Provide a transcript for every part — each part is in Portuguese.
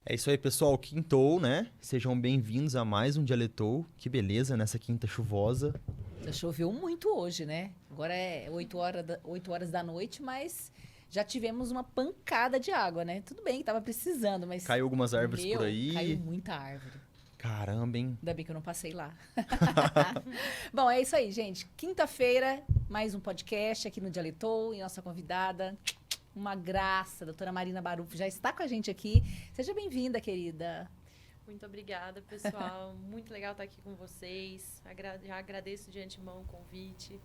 É isso aí, pessoal. Quintou, né? Sejam bem-vindos a mais um Dialetou. Que beleza, nessa quinta chuvosa. Já choveu muito hoje, né? Agora é 8 horas da noite, mas já tivemos uma pancada de água, né? Tudo bem que tava precisando, mas... Caiu algumas árvores por aí. Caiu muita árvore. Caramba, hein? Ainda bem que eu não passei lá. Bom, é isso aí, gente. Quinta-feira, mais um podcast aqui no Dialetou. E nossa convidada, uma graça, a doutora Marina Barufo, já está com a gente aqui. Seja bem-vinda, querida. Muito obrigada, pessoal. Muito legal estar aqui com vocês. Já agradeço de antemão o convite.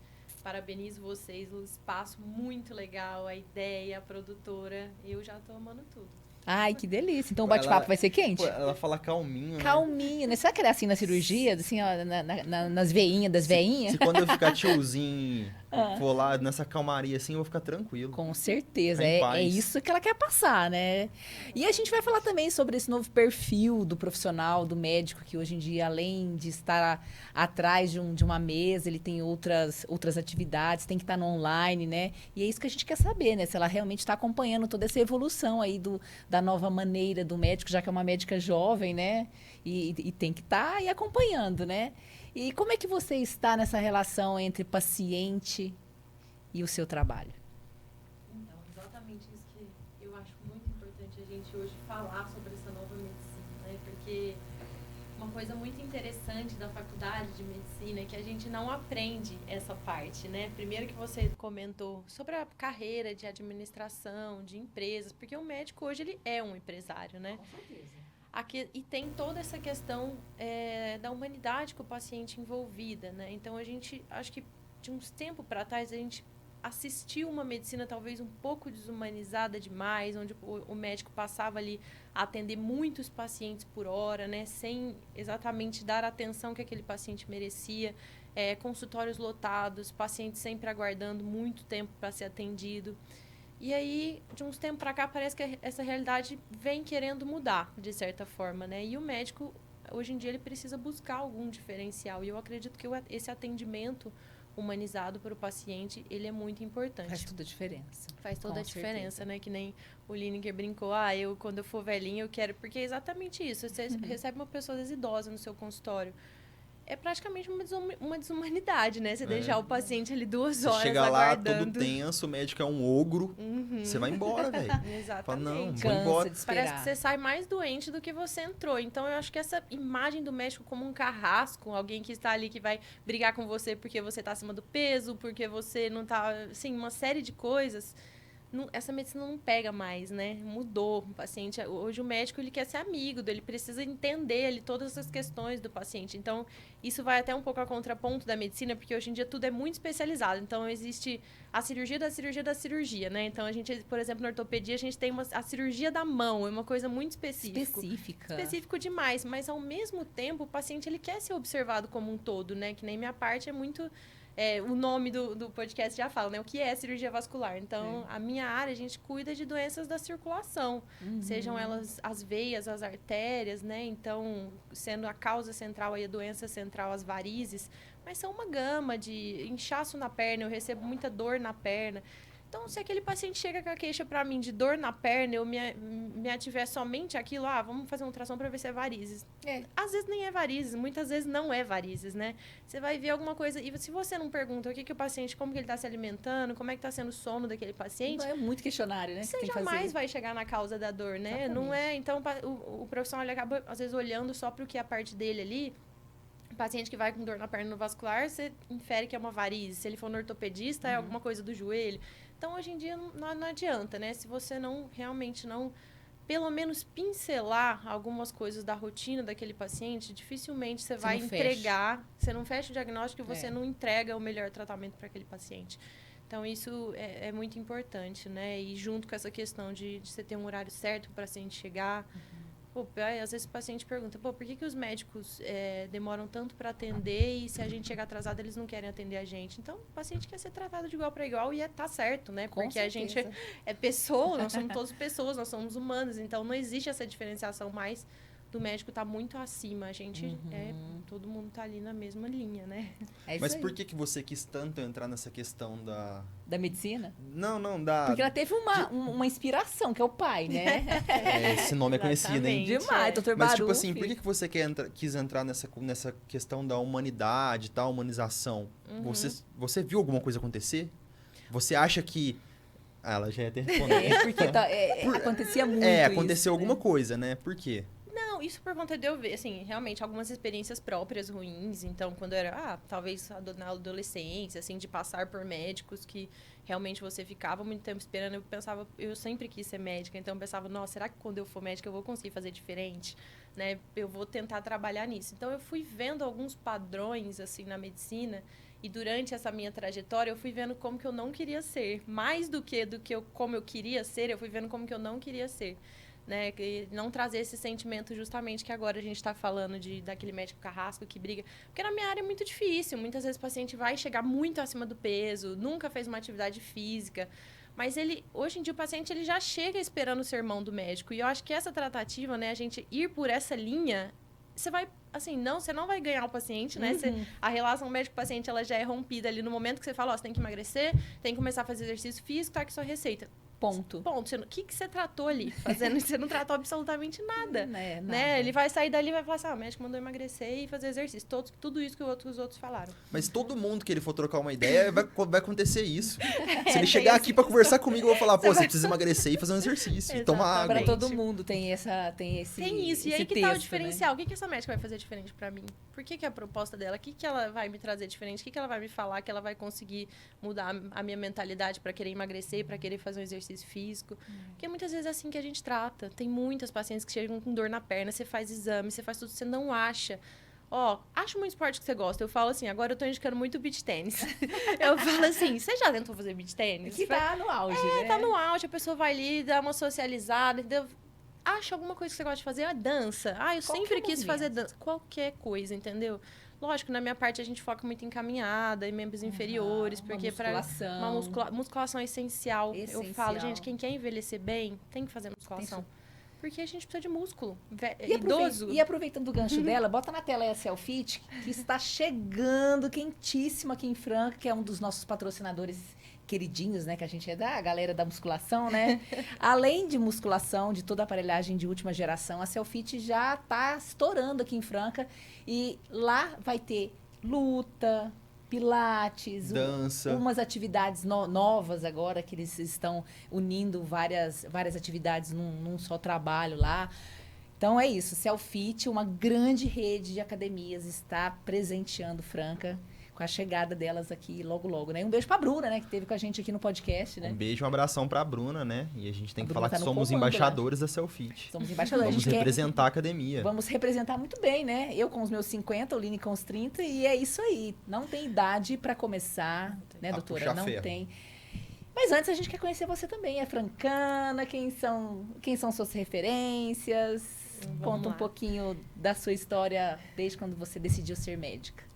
Parabenizo vocês, o espaço muito legal, a ideia, a produtora. Eu já estou amando tudo. Ai, que delícia. Então o bate-papo vai ser quente? Pô, ela fala calminho, né? Calminho, né? Será que era assim na cirurgia? Assim, ó, nas veinhas das veinhas? Se quando eu ficar tiozinho, for lá nessa calmaria assim, eu vou ficar tranquilo. Com certeza. Em É paz. isso que ela quer passar, né? E a gente vai falar também sobre esse novo perfil do profissional, do médico, que hoje em dia, além de estar atrás de uma mesa, ele tem outras atividades, tem que estar no online, né? E é isso que a gente quer saber, né? Se ela realmente está acompanhando toda essa evolução aí da nova maneira do médico, já que é uma médica jovem, né? E tem que estar aí acompanhando, né? E como é que você está nessa relação entre paciente e o seu trabalho? Então, exatamente isso que eu acho muito importante a gente hoje falar sobre essa nova medicina, né? Porque uma coisa muito interessante da faculdade de medicina é que a gente não aprende essa parte, né? Primeiro que você comentou sobre a carreira de administração, de empresas, porque o médico hoje ele é um empresário, né? Com certeza. Aqui, e tem toda essa questão da humanidade com o paciente envolvida, né? Então, a gente, acho que de uns tempos para trás, a gente assistiu uma medicina talvez um pouco desumanizada demais, onde o médico passava ali a atender muitos pacientes por hora, né? Sem exatamente dar a atenção que aquele paciente merecia, consultórios lotados, pacientes sempre aguardando muito tempo para ser atendido. E aí, de uns tempos para cá, parece que essa realidade vem querendo mudar, de certa forma, né? E o médico, hoje em dia, ele precisa buscar algum diferencial. E eu acredito que esse atendimento humanizado para o paciente, ele é muito importante. Faz toda a diferença. Faz toda Com a diferença, certeza. né? Que nem o Lineker brincou, quando eu for velhinho, eu quero... Porque é exatamente isso. Você recebe uma pessoa idosa no seu consultório. É praticamente uma desumanidade, né? Você deixar o paciente ali 2 horas Você chega lá aguardando. todo tenso, o médico é um ogro, você vai embora, velho. Exatamente. Fala, não, vou Cansa embora. de esperar. Parece que você sai mais doente do que você entrou. Então, eu acho que essa imagem do médico como um carrasco, alguém que está ali que vai brigar com você porque você está acima do peso, porque você não está... Assim, uma série de coisas... essa medicina não pega mais, né? Mudou o paciente. Hoje o médico ele quer ser amigo, ele precisa entender ali todas as questões do paciente. Então, isso vai até um pouco a contraponto da medicina, porque hoje em dia tudo é muito especializado. Então, existe a cirurgia da cirurgia da cirurgia, né? Então, a gente, por exemplo, na ortopedia, a gente tem a cirurgia da mão, é uma coisa muito específica. Específico demais, mas ao mesmo tempo, o paciente ele quer ser observado como um todo, né? Que nem minha parte é muito... o nome do podcast já fala, né? O que é cirurgia vascular. Então, a minha área, a gente cuida de doenças da circulação. Sejam elas as veias, as artérias, né? Então, sendo a causa central aí, a doença central, as varizes. Mas são uma gama de inchaço na perna, eu recebo muita dor na perna. Então, se aquele paciente chega com a queixa para mim de dor na perna, eu me ativer somente aquilo, vamos fazer uma ultrassom para ver se é varizes. Às vezes nem é varizes, muitas vezes não é varizes, né? Você vai ver alguma coisa, e se você não pergunta o que o paciente, como que ele está se alimentando, como é que está sendo o sono daquele paciente... Não é muito questionário, né? Você jamais vai chegar na causa da dor, né? Exatamente. Não é... Então, o profissional, ele acaba, às vezes, olhando só para o que é a parte dele ali. O paciente que vai com dor na perna no vascular, você infere que é uma varize. Se ele for no ortopedista, é alguma coisa do joelho. Então, hoje em dia, não adianta, né? Se você realmente não, pelo menos, pincelar algumas coisas da rotina daquele paciente, dificilmente você vai entregar... Você não fecha o diagnóstico e você não entrega o melhor tratamento para aquele paciente. Então, isso é muito importante, né? E junto com essa questão de você ter um horário certo para o paciente chegar... às vezes o paciente pergunta, por que os médicos demoram tanto para atender e se a gente chegar atrasado, eles não querem atender a gente? Então, o paciente quer ser tratado de igual para igual e tá certo, né? Porque a gente é pessoa, nós somos todos pessoas, nós somos humanos, então não existe essa diferenciação mais do médico tá muito acima. A gente, todo mundo tá ali na mesma linha, né? É isso Mas aí. por que você quis tanto entrar nessa questão da... Da medicina? Não, da... Porque ela teve uma inspiração, que é o pai, né? Esse nome é conhecido, hein? Exatamente. Demais, doutor Mas, Baruch. tipo assim, por que você quis entrar nessa questão da humanidade, da humanização? Você viu alguma coisa acontecer? Você acha que... Ah, ela já ia ter respondido. Porque acontecia muito aconteceu isso, alguma né? coisa, né? Por quê? Não, isso por conta de eu ver, assim, realmente algumas experiências próprias ruins. Então, quando eu era, talvez na adolescência, assim, de passar por médicos que realmente você ficava muito tempo esperando, eu pensava, eu sempre quis ser médica, então eu pensava, nossa, será que quando eu for médica eu vou conseguir fazer diferente? Né? Eu vou tentar trabalhar nisso. Então, eu fui vendo alguns padrões, assim, na medicina. E durante essa minha trajetória, eu fui vendo como que eu não queria ser. Mais do que como eu queria ser, eu fui vendo como que eu não queria ser. Né? E não trazer esse sentimento justamente que agora a gente está falando daquele médico carrasco que briga. Porque na minha área é muito difícil. Muitas vezes o paciente vai chegar muito acima do peso, nunca fez uma atividade física. Mas hoje em dia o paciente ele já chega esperando o sermão do médico. E eu acho que essa tratativa, né, a gente ir por essa linha, você vai, assim, você não vai ganhar o paciente, né? A relação médico-paciente, ela já é rompida ali no momento que você fala, você tem que emagrecer, tem que começar a fazer exercício físico, tá aqui sua receita. Ponto. O que você tratou ali? Você não tratou absolutamente nada. Nada. Né? Ele vai sair dali e vai falar assim, o médico mandou emagrecer e fazer exercício. Tudo isso que os outros falaram. Mas todo mundo que ele for trocar uma ideia, vai acontecer isso. Se ele chegar aqui pra conversar comigo, eu vou falar, você precisa emagrecer e fazer um exercício. E tomar água. Para todo mundo tem esse Tem isso. esse E aí que texto, tá o diferencial. né? O que essa médica vai fazer diferente pra mim? Por que é a proposta dela? O que ela vai me trazer diferente? O que ela vai me falar? Que ela vai conseguir mudar a minha mentalidade pra querer emagrecer, pra querer fazer um exercício físico? Porque muitas vezes é assim que a gente trata. Tem muitas pacientes que chegam com dor na perna, você faz exame, você faz tudo, você não acha. Acho muito esporte que você gosta. Eu falo assim, agora eu tô indicando muito beach tênis. Eu falo assim, você já tentou fazer beach tênis? Que tá no auge, né? Tá no auge, a pessoa vai ali, dá uma socializada, acha alguma coisa que você gosta de fazer, dança. Eu sempre quis fazer dança. Qualquer coisa, entendeu? Lógico, na minha parte a gente foca muito em caminhada, em membros inferiores, porque musculação é essencial. Eu falo, gente, quem quer envelhecer bem, tem que fazer musculação. Porque a gente precisa de músculo. Idoso. E aproveitando o gancho dela, bota na tela aí a Cellfit, que está chegando quentíssima aqui em Franca, que é um dos nossos patrocinadores queridinhos, né? Que a gente é da galera da musculação, né? Além de musculação, de toda a aparelhagem de última geração, a Cellfit já está estourando aqui em Franca. E lá vai ter luta, pilates, dança, umas atividades novas agora, que eles estão unindo várias atividades num só trabalho lá. Então é isso, Cellfit, uma grande rede de academias, está presenteando Franca com a chegada delas aqui logo, logo, né? Um beijo pra Bruna, né? Que esteve com a gente aqui no podcast, né? Um beijo, um abração pra Bruna, né? E a gente tem que falar que somos comando, embaixadores da Cellfit. Somos embaixadores. Vamos representar a academia. Vamos representar muito bem, né? Eu com os meus 50, o Line com os 30, e é isso aí. Não tem idade pra começar, né, doutora? Não tem. Mas antes a gente quer conhecer você também. É francana? Quem são suas referências? Conta um pouquinho da sua história desde quando você decidiu ser médica.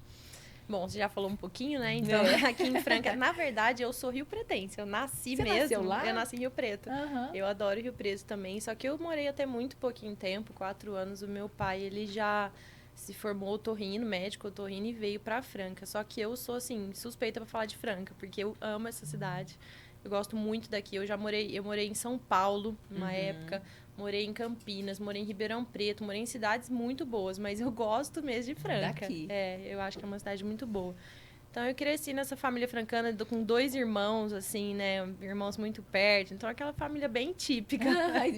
Bom, você já falou um pouquinho, né? Então, aqui em Franca, na verdade, eu sou rio-pretense. Eu nasci mesmo. Nasceu lá? Eu nasci em Rio Preto. Eu adoro Rio Preto também. Só que eu morei até muito pouquinho tempo, 4 anos. O meu pai, ele já se formou otorrino, médico otorrino, e veio pra Franca. Só que eu sou, assim, suspeita pra falar de Franca, porque eu amo essa cidade. Eu gosto muito daqui. Eu morei em São Paulo, numa época. Morei em Campinas, morei em Ribeirão Preto, morei em cidades muito boas, mas eu gosto mesmo de Franca. Daqui. Eu acho que é uma cidade muito boa. Então, eu cresci nessa família francana com 2 irmãos, assim, né? Irmãos muito perto. Então, aquela família bem típica.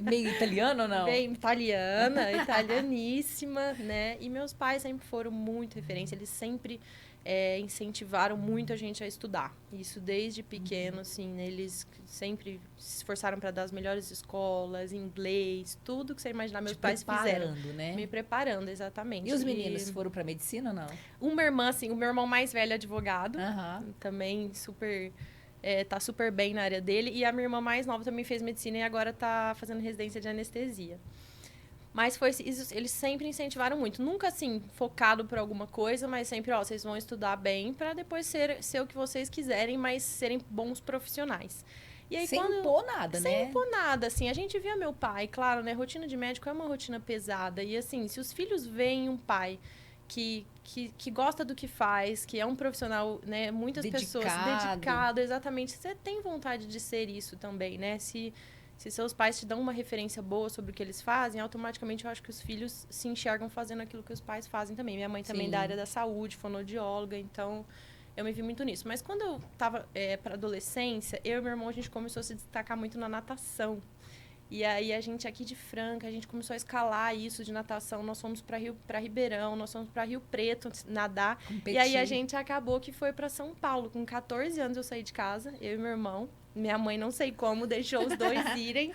Meio italiano ou não? Bem italiana, italianíssima, né? E meus pais sempre foram muito referência. Eles sempre incentivaram muito a gente a estudar. Isso desde pequeno, assim, né? Eles sempre se esforçaram para dar as melhores escolas, inglês, tudo que você imaginar, meus pais fizeram. Né? Me preparando, exatamente. E os meninos foram para medicina ou não? Uma irmã, assim, o meu irmão mais velho é advogado, Aham. também super... tá super bem na área dele. E a minha irmã mais nova também fez medicina e agora tá fazendo residência de anestesia. Mas eles sempre incentivaram muito. Nunca, assim, focado por alguma coisa, mas sempre, vocês vão estudar bem para depois ser o que vocês quiserem, mas serem bons profissionais. E aí, Sem quando... impor nada, né? Sem impor nada, assim. A gente via meu pai, claro, né? Rotina de médico é uma rotina pesada. E, assim, se os filhos veem um pai que gosta do que faz, que é um profissional, né? Muitas pessoas dedicado, exatamente. Você tem vontade de ser isso também, né? Se seus pais te dão uma referência boa sobre o que eles fazem, automaticamente eu acho que os filhos se enxergam fazendo aquilo que os pais fazem também. Minha mãe também é da área da saúde, fonoaudióloga, então eu me vi muito nisso. Mas quando eu estava para adolescência, eu e meu irmão, a gente começou a se destacar muito na natação. E aí a gente aqui de Franca, a gente começou a escalar isso de natação. Nós fomos para Ribeirão, nós fomos para Rio Preto nadar. Competir. E aí a gente acabou que foi para São Paulo. Com 14 anos eu saí de casa, eu e meu irmão. Minha mãe, não sei como, deixou os dois irem.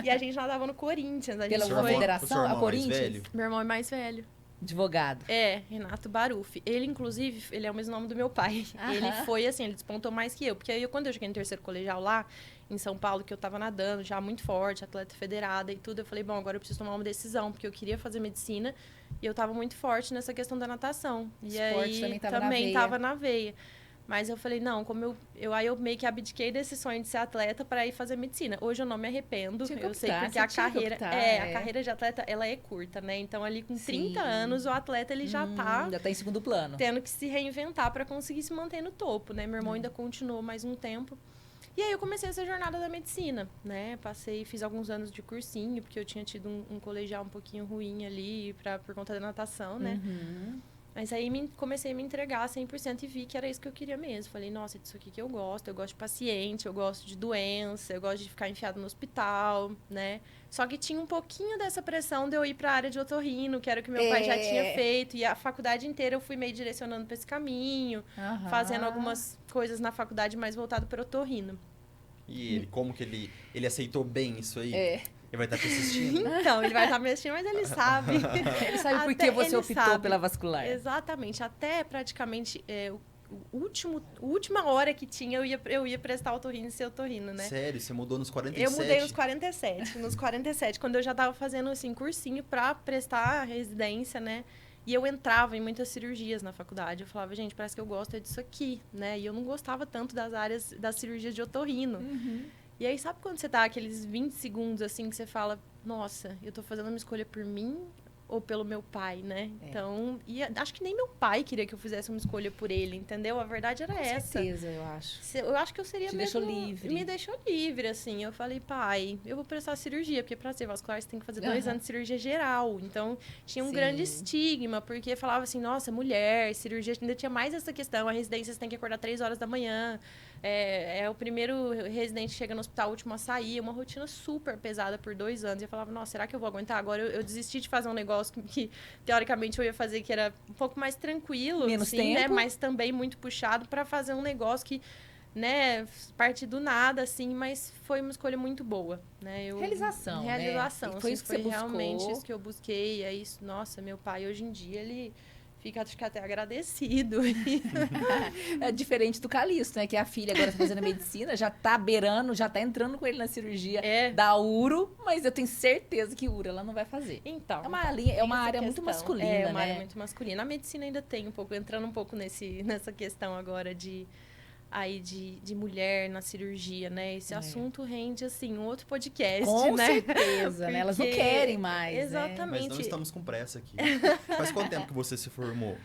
E a gente nadava no Corinthians. Pela uma federação, a Corinthians? Meu irmão é mais velho. Advogado. Renato Baruffi. Ele, inclusive, ele é o mesmo nome do meu pai. Ele foi assim, ele despontou mais que eu. Porque aí, quando eu cheguei no terceiro colegial lá, em São Paulo, que eu tava nadando já muito forte, atleta federada e tudo, eu falei, bom, agora eu preciso tomar uma decisão, porque eu queria fazer medicina e eu tava muito forte nessa questão da natação. E esporte aí também tava na veia. Mas eu falei, não, como aí eu meio que abdiquei desse sonho de ser atleta para ir fazer medicina. Hoje eu não me arrependo. Eu sei porque a carreira, a carreira de atleta, ela é curta, né? Então ali com 30 anos o atleta ele já tá em segundo plano. Tendo que se reinventar para conseguir se manter no topo, né? Meu irmão ainda continuou mais um tempo. E aí eu comecei essa jornada da medicina, né? Fiz alguns anos de cursinho, porque eu tinha tido um colegial um pouquinho ruim ali por conta da natação, né? Mas aí comecei a me entregar 100% e vi que era isso que eu queria mesmo. Falei, nossa, isso aqui que eu gosto de paciente, eu gosto de doença, eu gosto de ficar enfiado no hospital, né? Só que tinha um pouquinho dessa pressão de eu ir para a área de otorrino, que era o que meu pai já tinha feito. E a faculdade inteira eu fui meio direcionando para esse caminho, fazendo algumas coisas na faculdade mais voltado para otorrino. E ele, como que ele aceitou bem isso aí? Ele vai estar te assistindo? Então, ele vai estar me assistindo, mas ele sabe. Ele sabe por que você optou pela vascular. Exatamente. Até praticamente última hora que tinha, eu ia prestar otorrino e ser otorrino, né? Sério? Você mudou nos 47? Eu mudei nos 47. Nos 47, quando eu já estava fazendo, assim, cursinho para prestar a residência, né? E eu entrava em muitas cirurgias na faculdade. Eu falava, gente, parece que eu gosto disso aqui, né? E eu não gostava tanto das áreas das cirurgias de otorrino. E aí, sabe quando você tá aqueles 20 segundos, assim, que você fala, nossa, eu tô fazendo uma escolha por mim ou pelo meu pai, né? Então, e acho que nem meu pai queria que eu fizesse uma escolha por ele, entendeu? A verdade era essa. Com certeza, eu acho. Eu acho que eu seria mesmo... deixou livre. Me deixou livre, assim. Eu falei, pai, eu vou prestar cirurgia, porque para ser vascular você tem que fazer 2 anos de cirurgia geral. Então, tinha um grande estigma, porque falava assim, nossa, mulher, cirurgia, ainda tinha mais essa questão, a residência você tem que acordar 3 horas da manhã. É o primeiro residente que chega no hospital, o último a sair, uma rotina super pesada por 2 anos. E eu falava, nossa, será que eu vou aguentar? Agora eu desisti de fazer um negócio que teoricamente eu ia fazer, que era um pouco mais tranquilo, menos assim, tempo, né? Mas também muito puxado para fazer um negócio que, né, parte do nada, assim, mas foi uma escolha muito boa, né? Realização, né? Foi assim, isso que você realmente buscou. isso que eu busquei. É isso, nossa, meu pai hoje em dia, ele fica até agradecido. É diferente do Calixto, né? Que a filha agora tá fazendo medicina, já tá beirando, já tá entrando com ele na cirurgia da uro, mas eu tenho certeza que uro ela não vai fazer. Então, é uma área muito masculina, né? É uma área muito masculina. A medicina ainda tem um pouco, entrando um pouco nessa questão agora de mulher na cirurgia, né? Esse assunto rende, assim, um outro podcast, com né? certeza, né? Elas não querem mais, exatamente. Mas não estamos com pressa aqui. Faz quanto tempo que você se formou?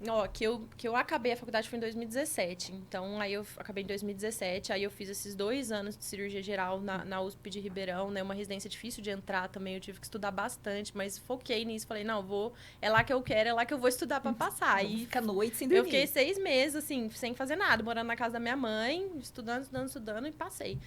Ó, que eu acabei a faculdade foi em 2017. Então, aí eu acabei em 2017. Aí eu fiz esses 2 anos de cirurgia geral na USP de Ribeirão, né? Uma residência difícil de entrar também. Eu tive que estudar bastante, mas foquei nisso. Falei, não, é lá que eu quero, é lá que eu vou estudar pra passar. E fica à noite sem dormir. Eu fiquei 6 meses, assim, sem fazer nada, morando na casa da minha mãe, estudando e passei.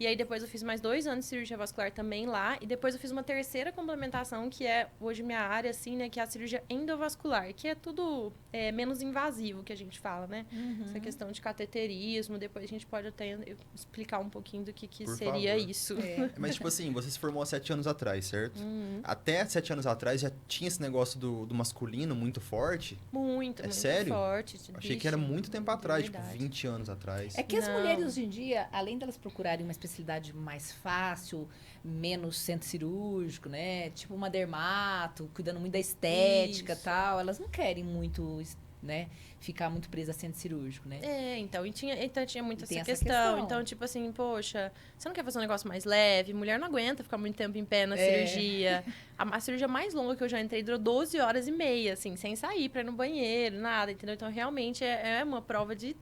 E aí, depois eu fiz mais 2 anos de cirurgia vascular também lá. E depois eu fiz uma terceira complementação, que é hoje minha área, assim, né? Que é a cirurgia endovascular. Que é tudo menos invasivo, que a gente fala, né? Essa questão de cateterismo. Depois a gente pode até explicar um pouquinho do que seria isso. Mas, tipo assim, você se formou há 7 anos atrás, certo? Até 7 anos atrás já tinha esse negócio do masculino muito forte? Muito sério? forte. Achei que era muito tempo atrás, tipo 20 anos atrás. É que as mulheres hoje em dia, além delas procurarem uma especialidade mais fácil, menos centro cirúrgico, né? Tipo uma dermato, cuidando muito da estética e tal. Elas não querem muito né, ficar muito presa a centro cirúrgico, né? Então tinha muito E tem essa essa questão. questão. Então, tipo assim, poxa, você não quer fazer um negócio mais leve? Mulher não aguenta ficar muito tempo em pé na É. cirurgia. A cirurgia mais longa que eu já entrei durou 12 horas e meia, assim, sem sair pra ir no banheiro, nada, entendeu? Então, realmente, é uma prova de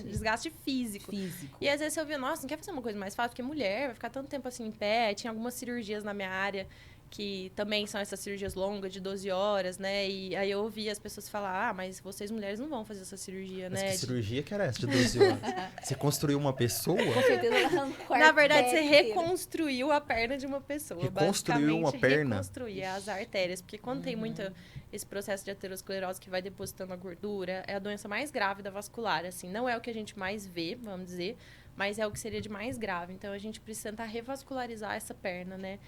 desgaste físico. E às vezes eu via, nossa, não quer fazer uma coisa mais fácil? Porque mulher vai ficar tanto tempo assim em pé. Tinha algumas cirurgias na minha área que também são essas cirurgias longas de 12 horas, né? E aí eu ouvia as pessoas falar, mas vocês mulheres não vão fazer essa cirurgia, Mas né? que cirurgia que era essa de 12 horas? Você construiu uma pessoa? Com certeza ela arrancou a Na verdade, você artéria inteira. reconstruiu a perna de uma pessoa. Reconstruiu uma perna? Reconstruir as artérias. Porque quando tem muito esse processo de aterosclerose que vai depositando a gordura, é a doença mais grave da vascular, assim. Não é o que a gente mais vê, vamos dizer, mas é o que seria de mais grave. Então, a gente precisa tentar revascularizar essa perna, né?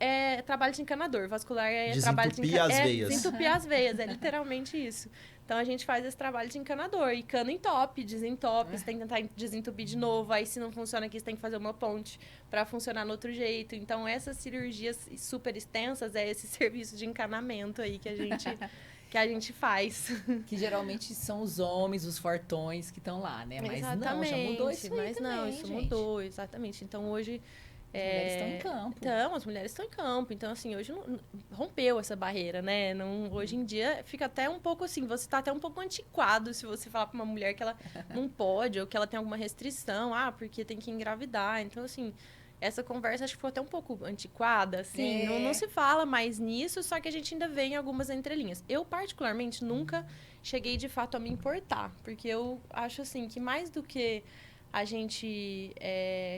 É trabalho de encanador. Vascular é trabalho de Desentupir as veias. Desentupir as veias, é literalmente isso. Então, a gente faz esse trabalho de encanador. E cano entope, desentope, você tem que tentar desentupir de novo. Aí, se não funciona aqui, você tem que fazer uma ponte para funcionar no outro jeito. Então, essas cirurgias super extensas é esse serviço de encanamento aí que a gente faz. Que geralmente são os homens, os fortões que estão lá, né? Mas não, já mudou isso aí Mas também, não, isso gente. mudou, exatamente. Então, hoje... As mulheres estão em campo. Então, as mulheres estão em campo. Então, assim, hoje rompeu essa barreira, né? Hoje em dia fica até um pouco assim, você está até um pouco antiquado se você falar para uma mulher que ela não pode ou que ela tem alguma restrição, porque tem que engravidar. Então, assim, essa conversa acho que ficou até um pouco antiquada, assim. Não se fala mais nisso, só que a gente ainda vê em algumas entrelinhas. Eu, particularmente, nunca cheguei de fato a me importar, porque eu acho, assim, que mais do que a gente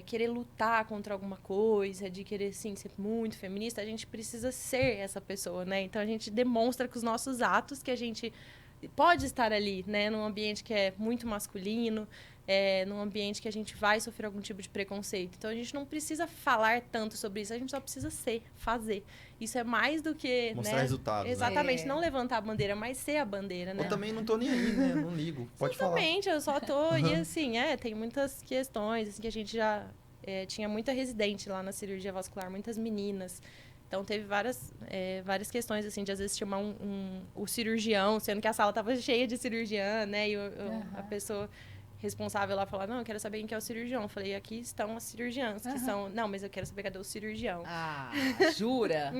querer lutar contra alguma coisa, de querer, sim, ser muito feminista, a gente precisa ser essa pessoa, né? Então, a gente demonstra com os nossos atos que a gente pode estar ali, né? Num ambiente que é muito masculino, num ambiente que a gente vai sofrer algum tipo de preconceito. Então, a gente não precisa falar tanto sobre isso, a gente só precisa fazer. Isso é mais do que... Mostrar né? resultados. Exatamente, não levantar a bandeira, mas ser a bandeira, né? Eu também não tô nem aí, né? Não ligo. Pode falar. Exatamente, eu só tô... E assim, tem muitas questões assim, que a gente já... tinha muita residente lá na cirurgia vascular, muitas meninas. Então, teve várias questões, assim, de às vezes chamar o cirurgião, sendo que a sala tava cheia de cirurgiã, né? E a pessoa responsável lá falar, não, eu quero saber quem que é o cirurgião. Eu falei, aqui estão as cirurgiãs, que são... Não, mas eu quero saber cadê o cirurgião. Ah, jura?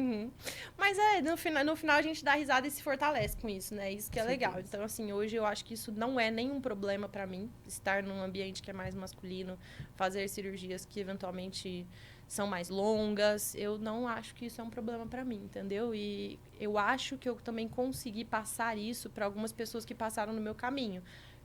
Mas no final a gente dá risada e se fortalece com isso, né? Isso que é legal. Então, assim, hoje eu acho que isso não é nenhum problema pra mim, estar num ambiente que é mais masculino, fazer cirurgias que eventualmente são mais longas. Eu não acho que isso é um problema pra mim, entendeu? E eu acho que eu também consegui passar isso pra algumas pessoas que passaram no meu caminho.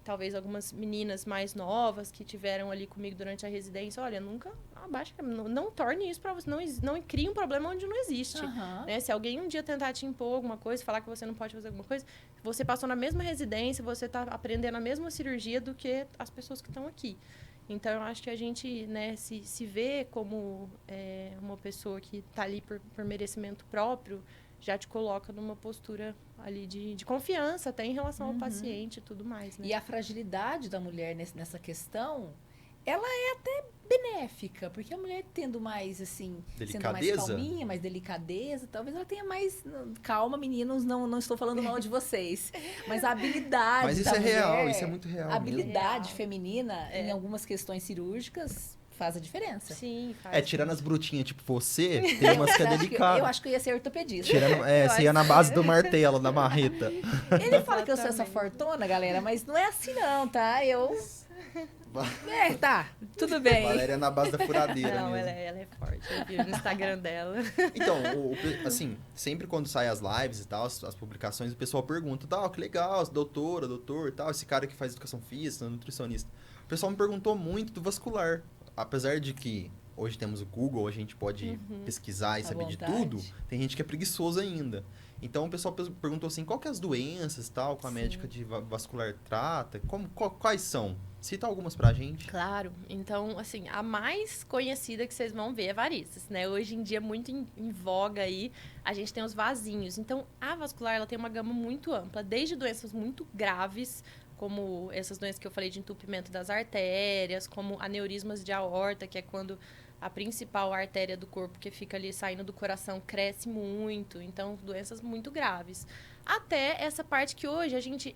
Talvez algumas meninas mais novas que tiveram ali comigo durante a residência. Olha, nunca abaixa, não torne isso para você, não crie um problema onde não existe. Né? Se alguém um dia tentar te impor alguma coisa, falar que você não pode fazer alguma coisa, você passou na mesma residência, você está aprendendo a mesma cirurgia do que as pessoas que estão aqui. Então, eu acho que a gente, né, se vê como uma pessoa que está ali por merecimento próprio, já te coloca numa postura ali de confiança, até em relação ao paciente e tudo mais, né? E a fragilidade da mulher nessa questão, ela é até benéfica, porque a mulher tendo mais, assim, sendo mais calminha, mais delicadeza, talvez ela tenha mais... Calma, meninos, não estou falando mal de vocês. Mas a habilidade Mas isso da é mulher, real, isso é muito real. A habilidade mesmo. feminina, em algumas questões cirúrgicas, faz a diferença. Sim, faz. Tirando as brutinhas, tipo você, tem umas que é delicado. Eu acho que eu ia ser ortopedista. Você ia na base do martelo, da marreta. Ele fala que eu sou essa fortuna, galera, mas não é assim não, tá? Tá, tudo bem. Valéria na base da furadeira Não, mesmo. ela é forte. Eu vi no Instagram dela. Então, assim, sempre quando saem as lives e tal, as publicações, o pessoal pergunta, que legal, doutora, doutor e tal, esse cara que faz educação física, nutricionista. O pessoal me perguntou muito do vascular. Apesar de que hoje temos o Google, a gente pode pesquisar e saber de tudo, tem gente que é preguiçoso ainda. Então, o pessoal perguntou assim, qual que é as doenças, tal, com a médica de vascular trata? Quais são? Cita algumas pra gente. Claro. Então, assim, a mais conhecida que vocês vão ver é varizes, né? Hoje em dia, muito em voga aí, a gente tem os vasinhos. Então, a vascular, ela tem uma gama muito ampla, desde doenças muito graves, como essas doenças que eu falei de entupimento das artérias, como aneurismas de aorta, que é quando a principal artéria do corpo que fica ali saindo do coração cresce muito, então doenças muito graves. Até essa parte que hoje a gente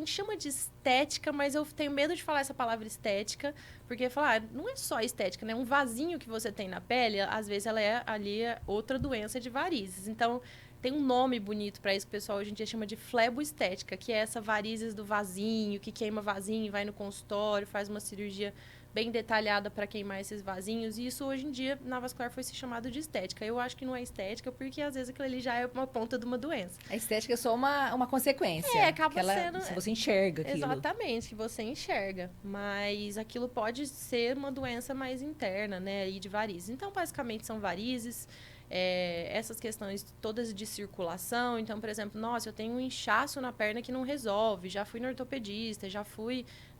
chama de estética, mas eu tenho medo de falar essa palavra estética, porque falar, não é só estética, né? Um vasinho que você tem na pele, às vezes ela é ali outra doença de varizes. Então, tem um nome bonito para isso que o pessoal hoje em dia chama de fleboestética, que é essa varizes do vasinho, que queima vasinho, vai no consultório, faz uma cirurgia bem detalhada para queimar esses vasinhos. E isso, hoje em dia, na vascular foi se chamado de estética. Eu acho que não é estética, porque às vezes aquilo ali já é uma ponta de uma doença. A estética é só uma consequência. Acaba sendo... Se você enxerga aquilo. Exatamente, que você enxerga. Mas aquilo pode ser uma doença mais interna, né? E de varizes. Então, basicamente, são varizes. Essas questões todas de circulação. Então, por exemplo, nossa, eu tenho um inchaço na perna que não resolve. Já fui no ortopedista,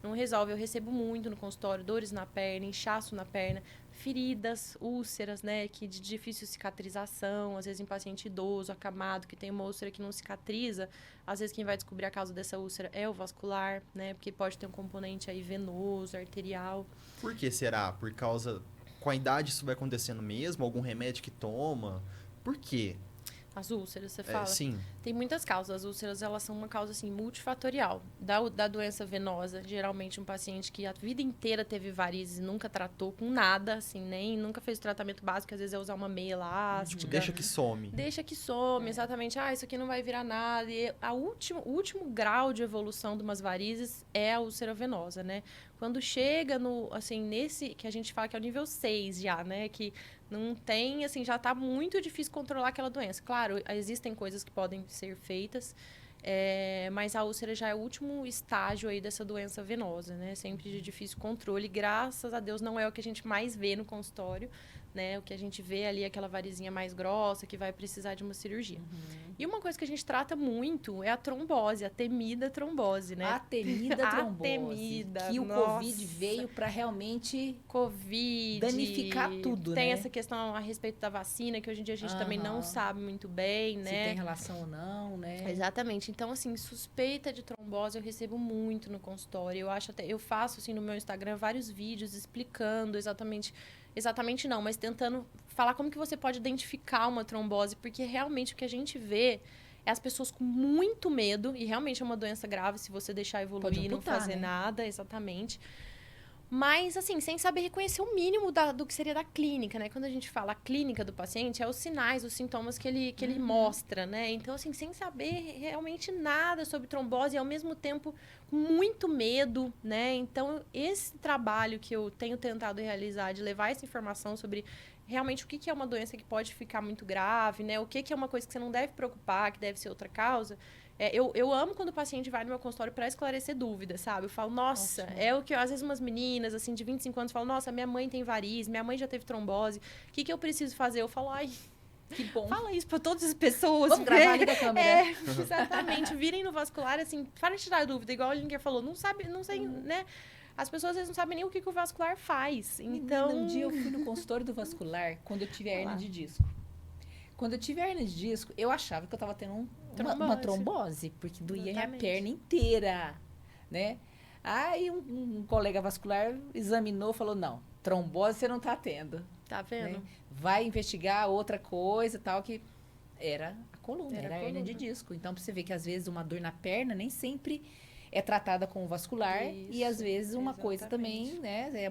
não resolve. Eu recebo muito no consultório, dores na perna, inchaço na perna, feridas, úlceras, né, que de difícil cicatrização, às vezes em paciente idoso, acamado, que tem uma úlcera que não cicatriza. Às vezes quem vai descobrir a causa dessa úlcera é o vascular, né, porque pode ter um componente aí venoso, arterial. Por que será? Por causa... Com a idade isso vai acontecendo mesmo? Algum remédio que toma? Por quê? As úlceras, você fala? Sim. Tem muitas causas. As úlceras, elas são uma causa, assim, multifatorial. Da doença venosa, geralmente um paciente que a vida inteira teve varizes e nunca tratou com nada, assim, nem nunca fez o tratamento básico, às vezes é usar uma meia elástica. Deixa que some. Deixa que some, exatamente. Isso aqui não vai virar nada. E o último grau de evolução de umas varizes é a úlcera venosa, né? Quando chega nesse, que a gente fala que é o nível 6 já, né? Que não tem, assim, já está muito difícil controlar aquela doença. Claro, existem coisas que podem ser feitas, mas a úlcera já é o último estágio aí dessa doença venosa, né? Sempre de difícil controle. Graças a Deus não é o que a gente mais vê no consultório, né? O que a gente vê ali é aquela varizinha mais grossa que vai precisar de uma cirurgia. E uma coisa que a gente trata muito é a trombose, a temida trombose, né? A temida trombose. A temida, que o nossa. Covid veio para realmente Covid, danificar tudo, tem né? essa questão a respeito da vacina, que hoje em dia a gente também não sabe muito bem, né? Se tem relação ou não, né? Exatamente. Então, assim, suspeita de trombose eu recebo muito no consultório. Eu faço, assim, no meu Instagram vários vídeos explicando exatamente não, mas tentando falar como que você pode identificar uma trombose, porque realmente o que a gente vê é as pessoas com muito medo, e realmente é uma doença grave se você deixar evoluir e não fazer nada, exatamente. Mas, assim, sem saber reconhecer o mínimo do que seria da clínica, né? Quando a gente fala a clínica do paciente, é os sinais, os sintomas que ele mostra, né? Então, assim, sem saber realmente nada sobre trombose e, ao mesmo tempo, com muito medo, né? Então, esse trabalho que eu tenho tentado realizar, de levar essa informação sobre realmente o que é uma doença que pode ficar muito grave, né? O que é uma coisa que você não deve preocupar, que deve ser outra causa... Eu amo quando o paciente vai no meu consultório para esclarecer dúvidas, sabe? Eu falo, nossa, é o que às vezes umas meninas, assim, de 25 anos falam, nossa, minha mãe tem varizes, minha mãe já teve trombose, o que eu preciso fazer? Eu falo, ai, que bom. Fala isso para todas as pessoas. Vamos gravar ali da câmera. Exatamente. Virem no vascular, assim, para de tirar dúvida, igual o Linker falou, não sei, né? As pessoas às vezes não sabem nem o que o vascular faz. Então, um dia eu fui no consultório do vascular quando eu tive a hernia de disco. Quando eu tive a hernia de disco, eu achava que eu estava tendo uma trombose, porque doía minha perna inteira, né? Aí um colega vascular examinou e falou, não, trombose você não está tendo. Tá vendo? Né? Vai investigar outra coisa, tal, que era a coluna, era a hernia de disco. Então, pra você ver que às vezes uma dor na perna nem sempre é tratada com o vascular, e às vezes uma coisa também, né, é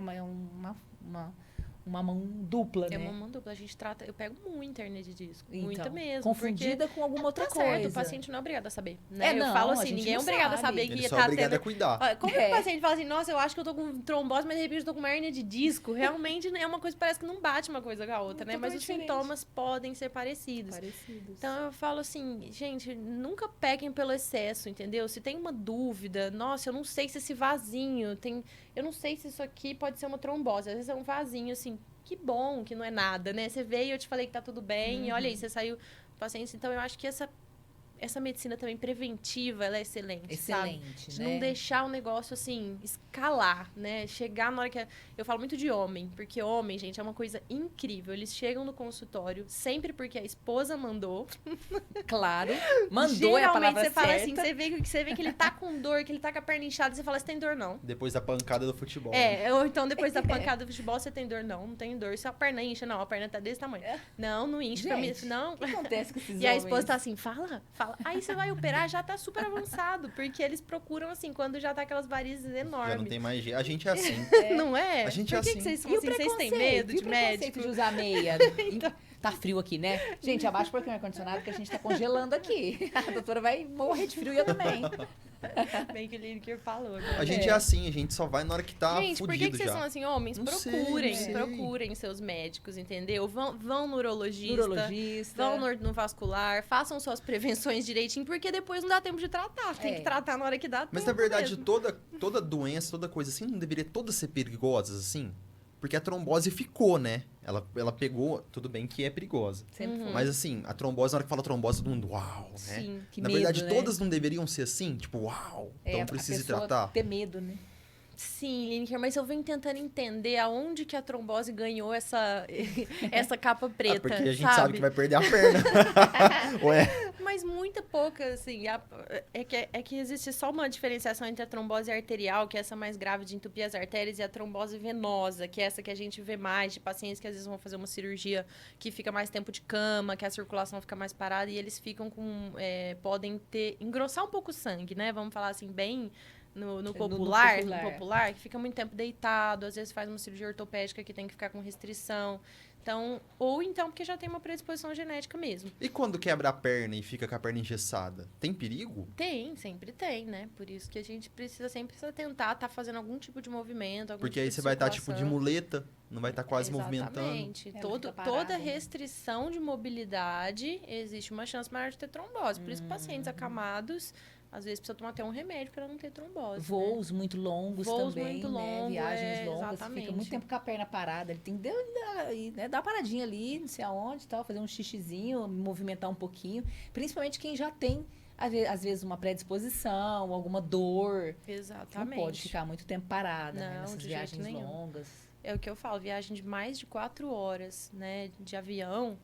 uma mão dupla, né? É uma mão dupla. A gente trata... Eu pego muita hernia de disco. Então, muita mesmo. Confundida com alguma outra coisa. Certo, o paciente não é obrigado a saber. Né? Não, eu falo assim, ninguém é obrigado a saber ele que só tá é obrigado tendo... a cuidar. Como o paciente fala assim, nossa, eu acho que eu tô com trombose, mas de repente eu tô com uma hernia de disco. Realmente é uma coisa que parece que não bate uma coisa com a outra, né? Mas os sintomas podem ser parecidos. Então eu falo assim, gente, nunca peguem pelo excesso, entendeu? Se tem uma dúvida, nossa, eu não sei se esse vasinho tem... Eu não sei se isso aqui pode ser uma trombose. Às vezes é um vasinho, assim... Que bom que não é nada, né? Você veio e eu te falei que tá tudo bem, e olha aí, você saiu do paciente. Então, eu acho que essa essa medicina também preventiva, ela é excelente, sabe? Excelente, De né? não deixar o negócio, assim, escalar, né? Chegar na hora que... Eu falo muito de homem, porque homem, gente, é uma coisa incrível. Eles chegam no consultório sempre porque a esposa mandou. Claro. Mandou é a Geralmente palavra você fala certa. assim, você vê que ele tá com dor, que ele tá com a perna inchada, você fala, você tem dor não. Depois da pancada do futebol. Né? Ou então depois da pancada do futebol, você tem dor não, não tem dor. Se a perna incha, não, a perna tá desse tamanho. Não, não incha pra mim, Gente, não. O que acontece com esses E a homens? esposa tá assim, fala. Aí você vai operar, já tá super avançado, porque eles procuram assim, quando já tá aquelas varizes Já enormes. não tem mais jeito. A gente é assim. Não é? A gente Por é que assim. que vocês são E o assim? Vocês têm preconceito? medo E o de preconceito médico? de usar meia? Tá frio aqui, né? Gente, abaixa um pouquinho o ar-condicionado que a gente tá congelando aqui. A doutora vai morrer de frio e eu também. Bem que o Lineker falou. Né? A gente é assim, a gente só vai na hora que tá Gente, por fudido que vocês já. são assim, homens? Não sei, Procurem, não sei. procurem seus médicos, entendeu? Vão no urologista. Urologista. Vão no vascular, façam suas prevenções direitinho, porque depois não dá tempo de tratar. Tem É. que tratar na hora que dá Mas tempo na verdade, mesmo. toda doença, toda coisa assim, não deveria todas ser perigosas, assim? Porque a trombose ficou, né? Ela pegou, tudo bem que é perigosa. Sempre foi. Mas assim, a trombose, na hora que fala trombose, todo mundo, uau, né? Sim. Que Na medo, verdade, né? todas não deveriam ser assim, tipo, uau, então a precisa pessoa tratar. ter medo, né? Sim, Lineker, mas eu venho tentando entender aonde que a trombose ganhou essa capa preta, Porque a gente sabe que vai perder a perna. Ué, Mas muita pouca, assim. É que existe só uma diferenciação entre a trombose arterial, que é essa mais grave de entupir as artérias, e a trombose venosa, que é essa que a gente vê mais de pacientes que às vezes vão fazer uma cirurgia que fica mais tempo de cama, que a circulação fica mais parada e eles ficam com... podem engrossar um pouco o sangue, né? Vamos falar assim, bem... No popular, que fica muito tempo deitado, às vezes faz uma cirurgia ortopédica que tem que ficar com restrição. Então, ou então porque já tem uma predisposição genética mesmo. e quando quebra a perna e fica com a perna engessada? Tem perigo? Sempre tem, né? Por isso que a gente sempre precisa tentar estar fazendo algum tipo de movimento, algum Porque tipo aí de você vai estar tipo de circulação. muleta, não vai estar quase movimentando. Exatamente. Ela fica parada, Toda né? restrição de mobilidade, existe uma chance maior de ter trombose. Por isso que pacientes acamados, às vezes, precisam tomar até um remédio para não ter trombose. Né? Voos muito longos Voos também, muito né? longos, Viagens longas, exatamente. fica muito tempo com a perna parada. Ele tem que dar uma paradinha ali, não sei aonde e tal, fazer um xixizinho, movimentar um pouquinho. Principalmente quem já tem, às vezes, uma predisposição, alguma dor. Exatamente. Não pode ficar muito tempo parada, né? Não, Nessas de jeito viagens nenhum. longas. É o que eu falo, viagem de mais de 4 horas, né, de avião,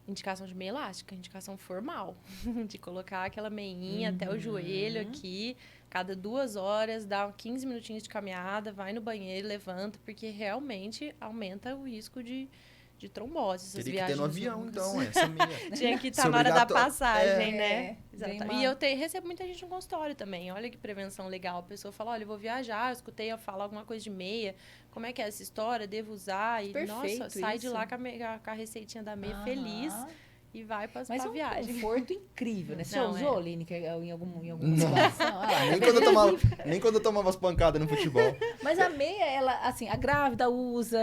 indicação de meia elástica, indicação formal, de colocar aquela meinha até o joelho aqui, cada 2 horas, dá 15 minutinhos de caminhada, vai no banheiro, levanta, porque realmente aumenta o risco de trombose, essas Teria que ter viagens no avião, longas. então, essa meia. Tinha que estar Ser na hora da obrigatório. passagem, É, né? bem Exato. E eu recebo muita gente no consultório também. Olha que prevenção legal. A pessoa fala, olha, eu vou viajar, eu escutei ela falar alguma coisa de meia. Como é que é essa história? Devo usar? E, Perfeito nossa, sai de isso. lá com a receitinha da meia Aham. feliz e vai pra Mas é um viagem. conforto incrível, né? Você Não, usou, Lineker, em alguma Não. situação? Ah, Nem quando eu tomava as pancadas no futebol. Mas a meia, ela, assim, a grávida usa,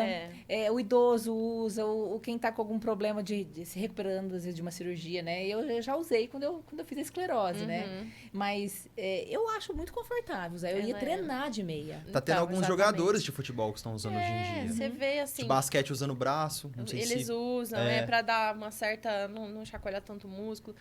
o idoso usa, quem tá com algum problema de se recuperando, às vezes, de uma cirurgia, né? Eu já usei quando eu fiz a esclerose, né? Uhum. Mas eu acho muito confortável usar. Eu ia Ela é. treinar de meia. Tá tendo Então, alguns exatamente. jogadores de futebol que estão usando hoje em dia. Você vê assim. De basquete usando o braço, não sei Eles se... usam, pra dar uma certa... Não chacoalhar tanto o músculo.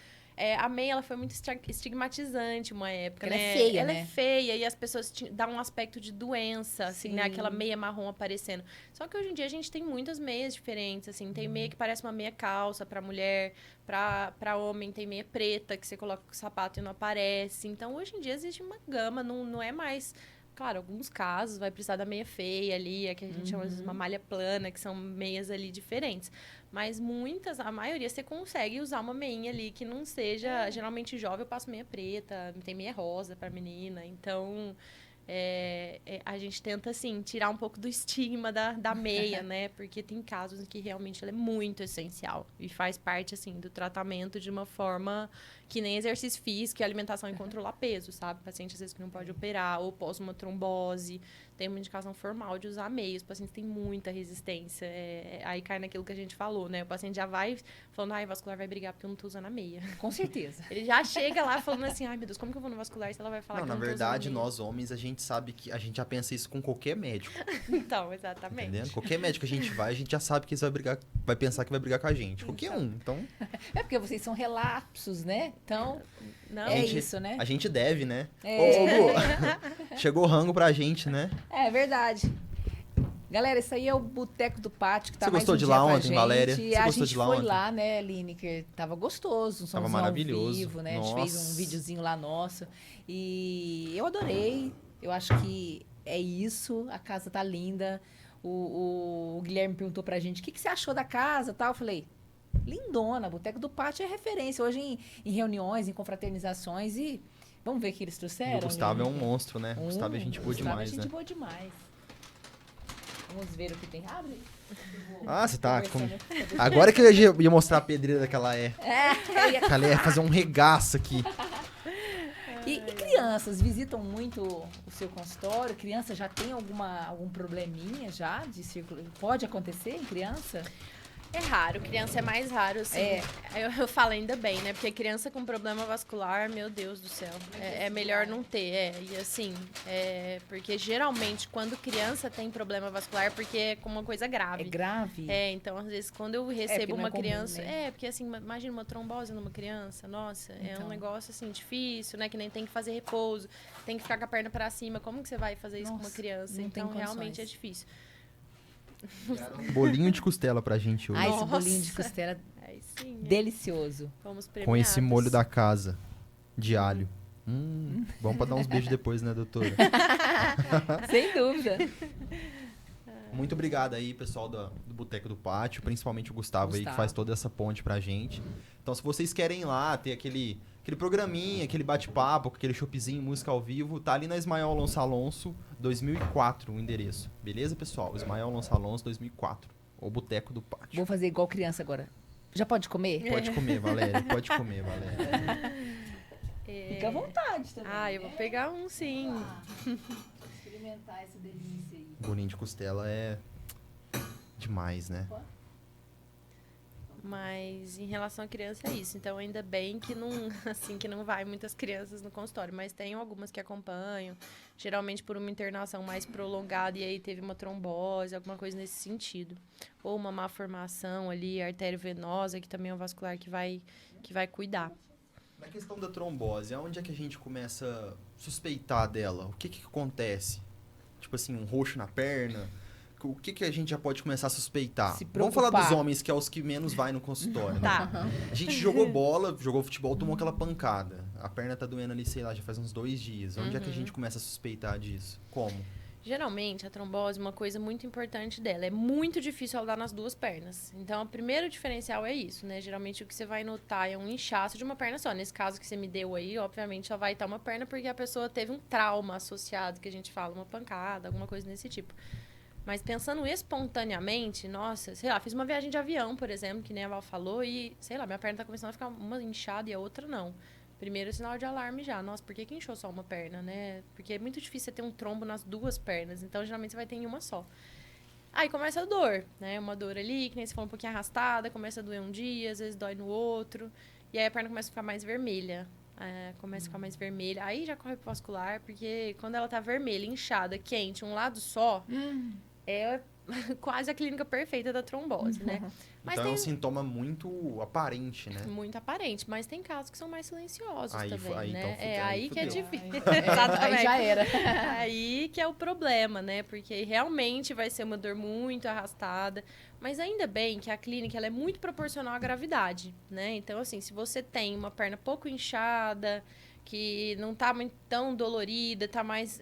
A meia, ela foi muito estigmatizante uma época, Ela né? é feia, Ela né? é feia e as pessoas dão um aspecto de doença, assim, né? Sim. Aquela meia marrom aparecendo. Só que hoje em dia a gente tem muitas meias diferentes, assim. Tem meia que parece uma meia calça pra mulher, pra homem tem meia preta, que você coloca o sapato e não aparece. Então, hoje em dia existe uma gama, não é mais... Claro, alguns casos vai precisar da meia feia ali, que a gente chama de uma malha plana, que são meias ali diferentes. Mas a maioria, você consegue usar uma meinha ali que não seja... Geralmente jovem eu passo meia preta, tem meia rosa pra menina. Então, a gente tenta, assim, tirar um pouco do estigma da meia, né? Porque tem casos em que realmente ela é muito essencial. E faz parte, assim, do tratamento de uma forma que nem exercício físico e alimentação e controlar peso, sabe? Paciente, às vezes, que não pode operar ou pós uma trombose. tem uma indicação formal de usar meia. Os pacientes têm muita resistência. Aí cai naquilo que a gente falou, né? O paciente já vai falando, ai, vascular vai brigar porque eu não tô usando a meia. Com certeza. Ele já chega lá falando assim, ai, meu Deus, como que eu vou no vascular se ela vai falar Não, que eu na não tô verdade, usando a meia? nós homens, a gente sabe que a gente já pensa isso com qualquer médico. Então, exatamente. Entendendo? Qualquer médico que a gente vai, a gente já sabe que eles vai pensar que vai brigar com a gente. Qualquer um. Então, É porque vocês são relapsos, né? Então, Não, é gente- isso, né? a gente deve, né? É. Ô, Gu, chegou rango pra gente, né? É verdade. Galera, isso aí é o Boteco do Pátio, que tá Você mais gostou um de dia lá com a ontem, gente. Valéria? Você A gostou gente de lá foi ontem? lá, né, Lineker? Tava gostoso, um Tava somzão maravilhoso. ao vivo, né? A gente fez um Nossa. videozinho lá nosso. E eu adorei. Eu acho que é isso. A casa tá linda. O Guilherme perguntou pra gente, o que, que você achou da casa e tal? Eu falei, lindona, Boteco do Pátio é referência. Hoje em reuniões, em confraternizações e... Vamos ver o que eles trouxeram? E o Gustavo é um Lineker? monstro, né? O Gustavo é gente boa Gustavo demais, é gente né? boa demais. Vamos ver o que tem. Abre. Ah, você tá com... Conversando. Agora que eu ia mostrar a pedreira que ela é. É, Que ela ia fazer um regaço aqui. e crianças visitam muito o seu consultório? Criança já tem algum probleminha já de círculo? Pode acontecer em criança? É raro, criança é mais raro, assim. Eu falo ainda bem, né? Porque criança com problema vascular, meu Deus do céu, é melhor não ter. E assim, porque geralmente quando criança tem problema vascular, porque é com uma coisa É grave. grave? Então, às vezes, quando eu porque recebo não é uma comum, criança... né? porque assim, imagina uma trombose numa criança, nossa, é Então. um negócio, assim, difícil, né? Que nem tem que fazer repouso, tem que ficar com a perna pra cima. Como que você vai fazer isso com uma Nossa, criança? não tem Então, realmente condições. é difícil. Bolinho de costela pra gente hoje. Ah, esse Nossa. bolinho de costela Aí sim, delicioso. fomos Com esse premiados. molho da casa. De alho. Bom pra dar uns beijos depois, né, doutora? Sem dúvida. Muito obrigado aí, pessoal do Boteco do Pátio, principalmente o Gustavo aí, que Gustavo. faz toda essa ponte pra gente. Então, se vocês querem ir lá, ter aquele programinha, aquele bate-papo, aquele showzinho, música ao vivo, tá ali na Ismael Alonso Alonso, 2004, o endereço. Beleza, pessoal? Ismael Alonso Alonso, 2004. O Boteco do Pátio. Vou fazer igual criança agora. Já pode comer? Pode comer, Valéria. Pode comer, Valéria. Fica à vontade também. Ah, eu vou pegar um, sim. Experimentar essa delícia aí. Bolinho de costela é demais, né? Mas em relação à criança é isso. Então, ainda bem que não, assim, que não vai muitas crianças no consultório. Mas tem algumas que acompanham, geralmente por uma internação mais prolongada e aí teve uma trombose, alguma coisa nesse sentido. Ou uma má formação ali, arteriovenosa, que também é um vascular que vai cuidar. Na questão da trombose, aonde é que a gente começa a suspeitar dela? O que que acontece? Tipo assim, um roxo na perna? O que que a gente já pode começar a suspeitar? Se Vamos falar preocupar. dos homens, que é os que menos vai no consultório, né? Tá. A gente jogou bola, jogou futebol, tomou aquela pancada. A perna tá doendo ali, sei lá, já faz uns 2 dias. Onde é que a gente começa a suspeitar disso? Como? Geralmente, a trombose, uma coisa muito importante dela, é muito difícil ela dar nas duas pernas. Então, o primeiro diferencial é isso, né? Geralmente, o que você vai notar é um inchaço de uma perna só. Nesse caso que você me deu aí, obviamente, só vai estar uma perna porque a pessoa teve um trauma associado, que a gente fala, uma pancada, alguma coisa desse tipo. Mas pensando espontaneamente, nossa, sei lá, fiz uma viagem de avião, por exemplo, que nem a Val falou, e, sei lá, minha perna tá começando a ficar uma inchada e a outra não. Primeiro sinal de alarme já. Nossa, por que inchou só uma perna, né? Porque é muito difícil você ter um trombo nas duas pernas. Então, geralmente, você vai ter em uma só. Aí começa a dor, né? Uma dor ali, que nem se for um pouquinho arrastada, começa a doer um dia, às vezes dói no outro. E aí a perna começa a ficar mais vermelha. Começa a ficar mais vermelha. Aí já corre pro vascular, porque quando ela tá vermelha, inchada, quente, um lado só, é quase a clínica perfeita da trombose, né? Mas Então é tem um sintoma muito aparente, né? muito aparente, mas tem casos que são mais silenciosos Aí também, aí, né? então, É aí aí que é fudeu. difícil. Aí Exatamente. já era. Aí que é o problema, né? Porque realmente vai ser uma dor muito arrastada. Mas ainda bem que a clínica ela é muito proporcional à gravidade, né? Então, assim, se você tem uma perna pouco inchada, que não tá muito tão dolorida, tá mais...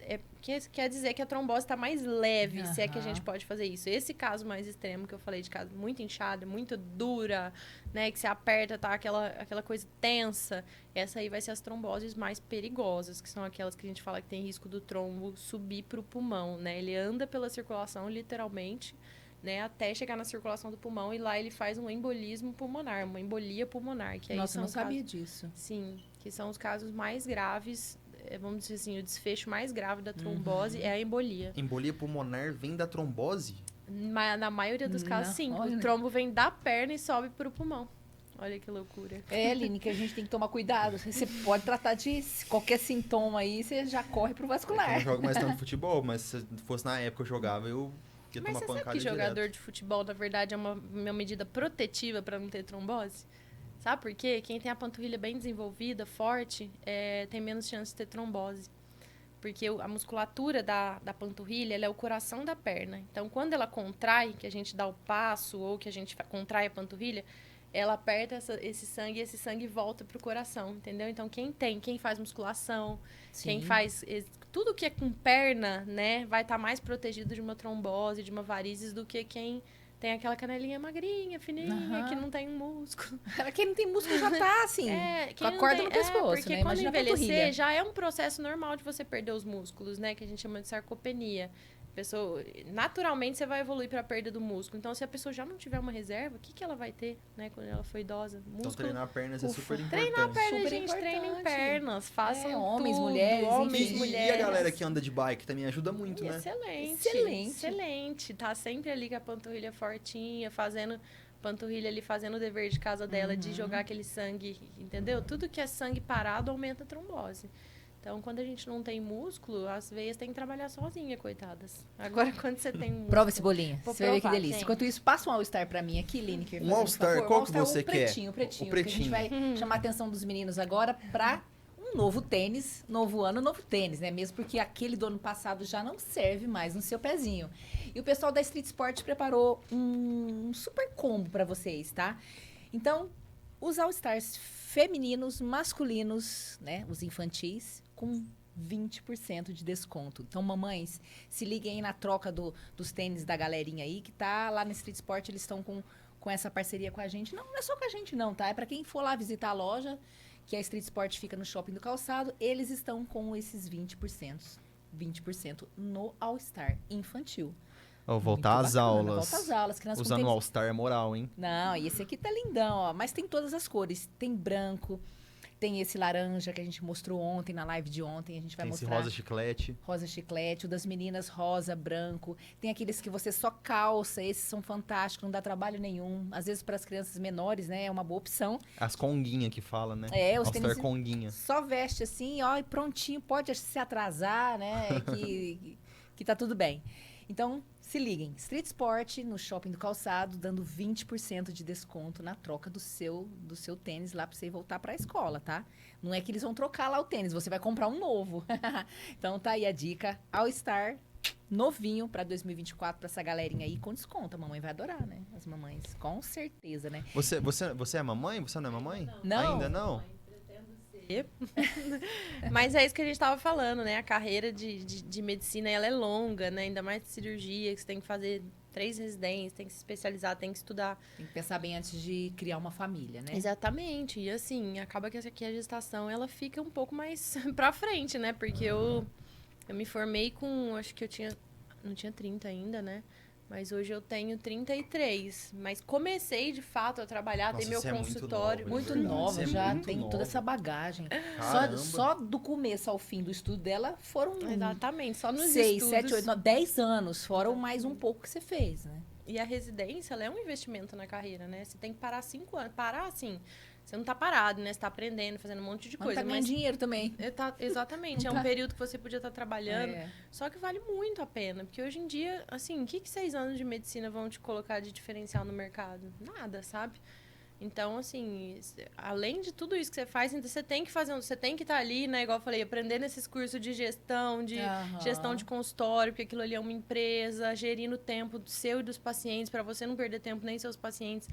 quer dizer que a trombose tá mais leve, se é que a gente pode fazer isso. Esse caso mais extremo que eu falei, de caso muito inchada, muito dura, né? Que você aperta, tá aquela coisa tensa. Essa aí vai ser as tromboses mais perigosas, que são aquelas que a gente fala que tem risco do trombo subir pro pulmão, né? Ele anda pela circulação, literalmente, né, até chegar na circulação do pulmão e lá ele faz um embolismo pulmonar, uma embolia pulmonar. Que aí Nossa, são não os sabia casos, disso. sim, que são os casos mais graves vamos dizer assim, o desfecho mais grave da trombose é a embolia. Embolia pulmonar vem da trombose? Na maioria dos casos, Não, sim. olha. O trombo vem da perna e sobe pro pulmão. Olha que loucura. Aline, que a gente tem que tomar cuidado. Você pode tratar de qualquer sintoma aí, você já corre pro Eu vascular. não jogo mais tanto futebol, mas se fosse na época que eu jogava, eu ia Mas tomar você sabe pancada que jogador direto. de futebol, na verdade, é uma medida protetiva para não ter trombose? Sabe por quê? Quem tem a panturrilha bem desenvolvida, forte, tem menos chance de ter trombose. Porque a musculatura da panturrilha, ela é o coração da perna. Então, quando ela contrai, que a gente dá o passo ou que a gente contrai a panturrilha, ela aperta esse sangue e esse sangue volta pro coração, entendeu? Então, quem faz musculação, quem Sim. faz tudo que é com perna, né, vai estar mais protegido de uma trombose, de uma varizes, do que quem tem aquela canelinha magrinha, fininha, Aham. que não tem um músculo. Quem não tem músculo já tá assim, com quem a não corda tem- no pescoço, porque né? quando Imagina a envelhecer, panturrilha. já é um processo normal de você perder os músculos, né, que a gente chama de sarcopenia. Pessoa, naturalmente você vai evoluir para a perda do músculo. Então, se a pessoa já não tiver uma reserva, o que ela vai ter, né, quando ela for idosa? Então Músculo. treinar pernas é Ufa. super importante. Treinar perna, Super gente, treinem importante. pernas, façam Homens, tudo, mulheres, homens, enfim. mulheres. E a galera que anda de bike também ajuda muito, né? Excelente, Excelente. excelente. Tá sempre ali com a panturrilha fortinha, fazendo panturrilha ali, fazendo o dever de casa dela, de jogar aquele sangue, entendeu? Tudo que é sangue parado aumenta a trombose. Então, quando a gente não tem músculo, as veias têm que trabalhar sozinha, coitadas. Agora, quando você tem músculo... Prova esse bolinho. Vou Você vai ver que provar, delícia. gente. Enquanto isso, passa um All-Star pra mim aqui, Lineker. Um fazendo All-Star, favor. qual Um que All-Star, você o quer? pretinho, pretinho. O Que a gente vai pretinho. chamar a atenção dos meninos agora pra um novo tênis, novo ano, novo tênis, né? Mesmo porque aquele do ano passado já não serve mais no seu pezinho. E o pessoal da Street Sport preparou um super combo pra vocês, tá? Então, os All-Stars femininos, masculinos, né? Os infantis, com 20% de desconto. Então, mamães, se liguem aí na troca dos tênis da galerinha aí, que tá lá na Street Sport, eles estão com essa parceria com a gente. Não é só com a gente não, tá? É pra quem for lá visitar a loja, que a Street Sport fica no Shopping do Calçado, eles estão com esses 20% no All-Star infantil. Ó, voltar Muito às bacana, aulas. Volta às aulas. Criança com Usando o tênis- All-Star é moral, hein? Não, e esse aqui tá lindão, ó. Mas tem todas as cores. Tem branco, tem esse laranja que a gente mostrou ontem, na live de ontem. A gente vai Tem esse mostrar rosa chiclete. rosa chiclete. O das meninas, rosa, branco. Tem aqueles que você só calça. Esses são fantásticos, não dá trabalho nenhum. Às vezes, para as crianças menores, né? É uma boa opção. As conguinha que fala, né? É, os All-Star tênis conguinha. só veste assim, ó, e prontinho. Pode se atrasar, né? Que tá tudo bem. Então, se liguem. Street Sport no Shopping do Calçado, dando 20% de desconto na troca do seu tênis lá para você voltar para a escola, tá? Não é que eles vão trocar lá o tênis, você vai comprar um novo. Então tá aí a dica. All Star novinho para 2024 para essa galerinha aí com desconto. A mamãe vai adorar, né? As mamães, com certeza, né? Você é mamãe? Você não é mamãe? Não. Ainda não? Mas é isso que a gente tava falando, né? A carreira de medicina, ela é longa, né? Ainda mais de cirurgia, que você tem que fazer 3 residências, tem que se especializar, tem que estudar. Tem que pensar bem antes de criar uma família, né? Exatamente. E assim, acaba que essa aqui a gestação, ela fica um pouco mais pra frente, né? Porque eu me formei com, acho que não tinha 30 ainda, né? Mas hoje eu tenho 33. Mas comecei, de fato, a trabalhar, Nossa, tem meu você é muito consultório. nova, Muito verdade. nova, Você é já muito tem nova. toda essa bagagem. Caramba. Só do começo ao fim do estudo dela foram Exatamente, só nos 6, estudos. 7, 8, 9, 10 anos, fora o mais um pouco que você fez, né? E a residência, ela é um investimento na carreira, né? Você tem que parar 5 anos. Parar, assim, você não tá parado, né? Você tá aprendendo, fazendo um monte de Mas coisa. tá ganhando dinheiro também. Exatamente, é Não um tá. período que você podia estar trabalhando. É. Só que vale muito a pena. Porque hoje em dia, assim, o que 6 anos de medicina vão te colocar de diferencial no mercado? Nada, sabe? Então, assim, além de tudo isso que você faz, ainda você tem que fazer, você tem que estar ali, né? Igual eu falei, aprender nesses cursos de gestão, de Aham. gestão de consultório, porque aquilo ali é uma empresa, gerindo o tempo do seu e dos pacientes, para você não perder tempo nem seus pacientes.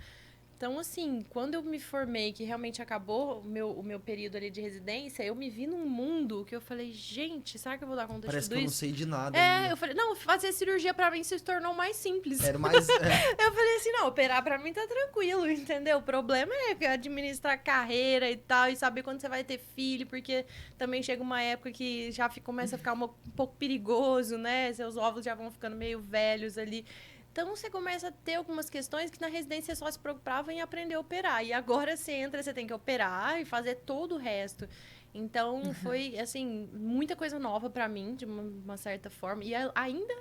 Então, assim, quando eu me formei, que realmente acabou o meu período ali de residência, eu me vi num mundo que eu falei, gente, será que eu vou dar conta Parece de que tudo eu não isso? sei de nada. É, eu falei, não, fazer cirurgia pra mim se tornou mais simples. Era mais... Eu falei assim, não, operar pra mim tá tranquilo, entendeu? O problema é administrar carreira e tal, e saber quando você vai ter filho, porque também chega uma época que já começa a ficar um pouco perigoso, né? Seus óvulos já vão ficando meio velhos ali. Então, você começa a ter algumas questões que na residência você só se preocupava em aprender a operar. E agora você entra, você tem que operar e fazer todo o resto. Então, foi, assim, muita coisa nova para mim, de uma certa forma. E ainda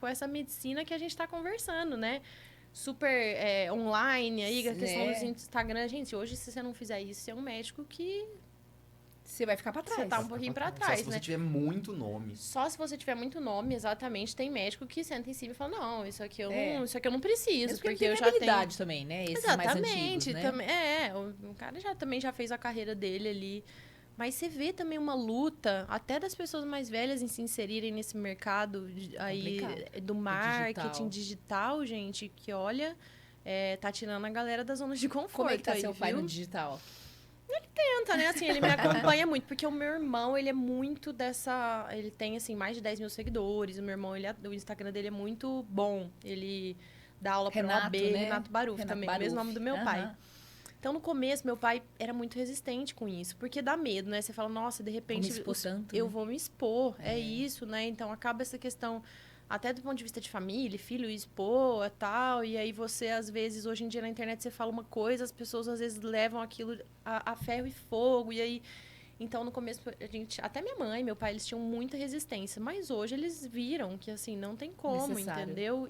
com essa medicina que a gente está conversando, né? Super online aí, a questão do Instagram. Gente, hoje, se você não fizer isso, você é um médico que você vai ficar pra trás. você tá um pouquinho pra trás, Só se você né? tiver muito nome. Só se você tiver muito nome, exatamente. Tem médico que senta em cima e fala, não, isso aqui eu não preciso, Mesmo porque ele eu tem já tenho... habilidade também, né? Esses mais antigos, Exatamente. né? Também, o cara também já fez a carreira dele ali. Mas você vê também uma luta, até das pessoas mais velhas, em se inserirem nesse mercado aí do marketing digital, gente, que olha, tá tirando a galera da zona de conforto. Como é que tá aí, seu pai viu? no digital? Tenta, né? Assim, ele me acompanha muito, porque o meu irmão, ele é muito dessa... Ele tem, assim, mais de 10 mil seguidores. O meu irmão, o Instagram dele é muito bom. Ele dá aula para o OAB, né? Renato Baruf também, o mesmo nome do meu pai. Então, no começo, meu pai era muito resistente com isso, porque dá medo, né? Você fala, nossa, de repente, eu vou me expor, é isso, né? Então, acaba essa questão, até do ponto de vista de família, filho expor e tal, e aí você, às vezes, hoje em dia na internet, você fala uma coisa, as pessoas, às vezes, levam aquilo a ferro e fogo, e aí... Então, no começo, até minha mãe, meu pai, eles tinham muita resistência, mas hoje eles viram que, assim, não tem como, entendeu?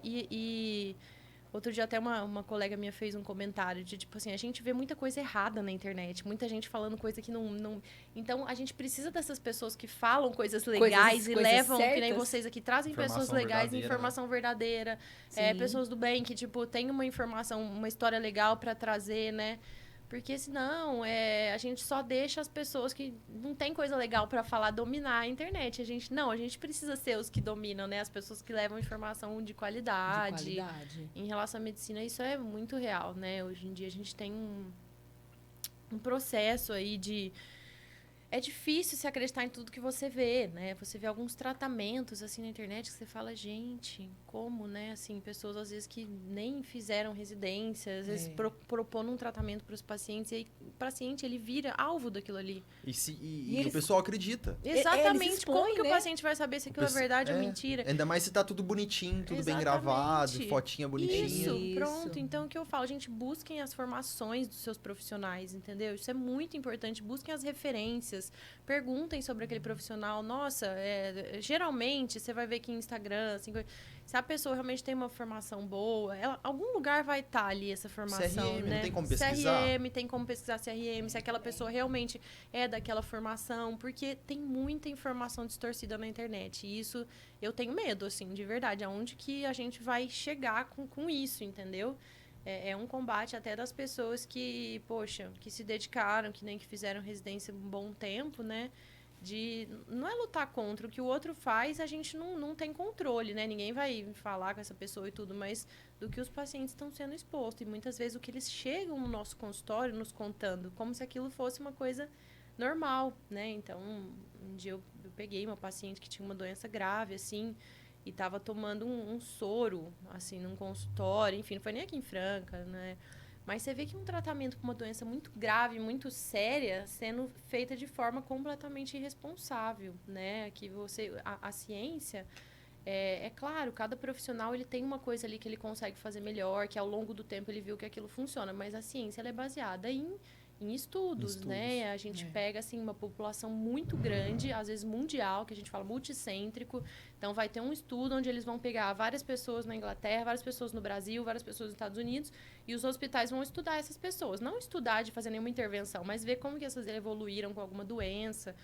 Outro dia até uma colega minha fez um comentário de, tipo assim, a gente vê muita coisa errada na internet, muita gente falando coisa que não... Então, a gente precisa dessas pessoas que falam coisas legais e levam, certas. Que nem vocês aqui, trazem pessoas legais, informação verdadeira. Pessoas do bem que, tipo, tem uma informação, uma história legal para trazer, né? Porque senão a gente só deixa as pessoas que não tem coisa legal para falar dominar a internet. A gente precisa ser os que dominam, né? As pessoas que levam informação de qualidade. Em relação à medicina, isso é muito real, né? Hoje em dia a gente tem um processo aí de... É difícil se acreditar em tudo que você vê, né? Você vê alguns tratamentos, assim, na internet que você fala, gente, como, né? Assim, pessoas, às vezes, que nem fizeram residência, às vezes propondo um tratamento para os pacientes, e aí o paciente, ele vira alvo daquilo ali. E o pessoal acredita. Exatamente. Expõem, como que o paciente vai saber se aquilo é verdade ou mentira? Ainda mais se tá tudo bonitinho, tudo bem gravado, fotinha bonitinha. Isso, pronto. Então, o que eu falo, gente, busquem as formações dos seus profissionais, entendeu? Isso é muito importante. Busquem as referências. Perguntem sobre aquele profissional. Nossa, geralmente você vai ver que em Instagram, assim, se a pessoa realmente tem uma formação boa, algum lugar vai estar ali essa formação, CRM, né? não tem como pesquisar. CRM, tem como pesquisar CRM, se aquela pessoa realmente é daquela formação, porque tem muita informação distorcida na internet. E isso eu tenho medo, assim, de verdade. Aonde que a gente vai chegar com isso, entendeu? É um combate até das pessoas que, poxa, que se dedicaram, que nem que fizeram residência um bom tempo, né? Não é lutar contra o que o outro faz, a gente não tem controle, né? Ninguém vai falar com essa pessoa e tudo, mas do que os pacientes estão sendo expostos. E muitas vezes o que eles chegam no nosso consultório nos contando, como se aquilo fosse uma coisa normal, né? Então, um dia eu peguei uma paciente que tinha uma doença grave, assim, e estava tomando um soro, assim, num consultório. Enfim, não foi nem aqui em Franca, né? Mas você vê que um tratamento para uma doença muito grave, muito séria, sendo feita de forma completamente irresponsável, né? Que a ciência, claro, cada profissional ele tem uma coisa ali que ele consegue fazer melhor, que ao longo do tempo ele viu que aquilo funciona. Mas a ciência ela é baseada em estudos, né? A gente pega, assim, uma população muito grande, às vezes mundial, que a gente fala multicêntrico. Então, vai ter um estudo onde eles vão pegar várias pessoas na Inglaterra, várias pessoas no Brasil, várias pessoas nos Estados Unidos, e os hospitais vão estudar essas pessoas. Não estudar de fazer nenhuma intervenção, mas ver como que essas evoluíram com alguma doença.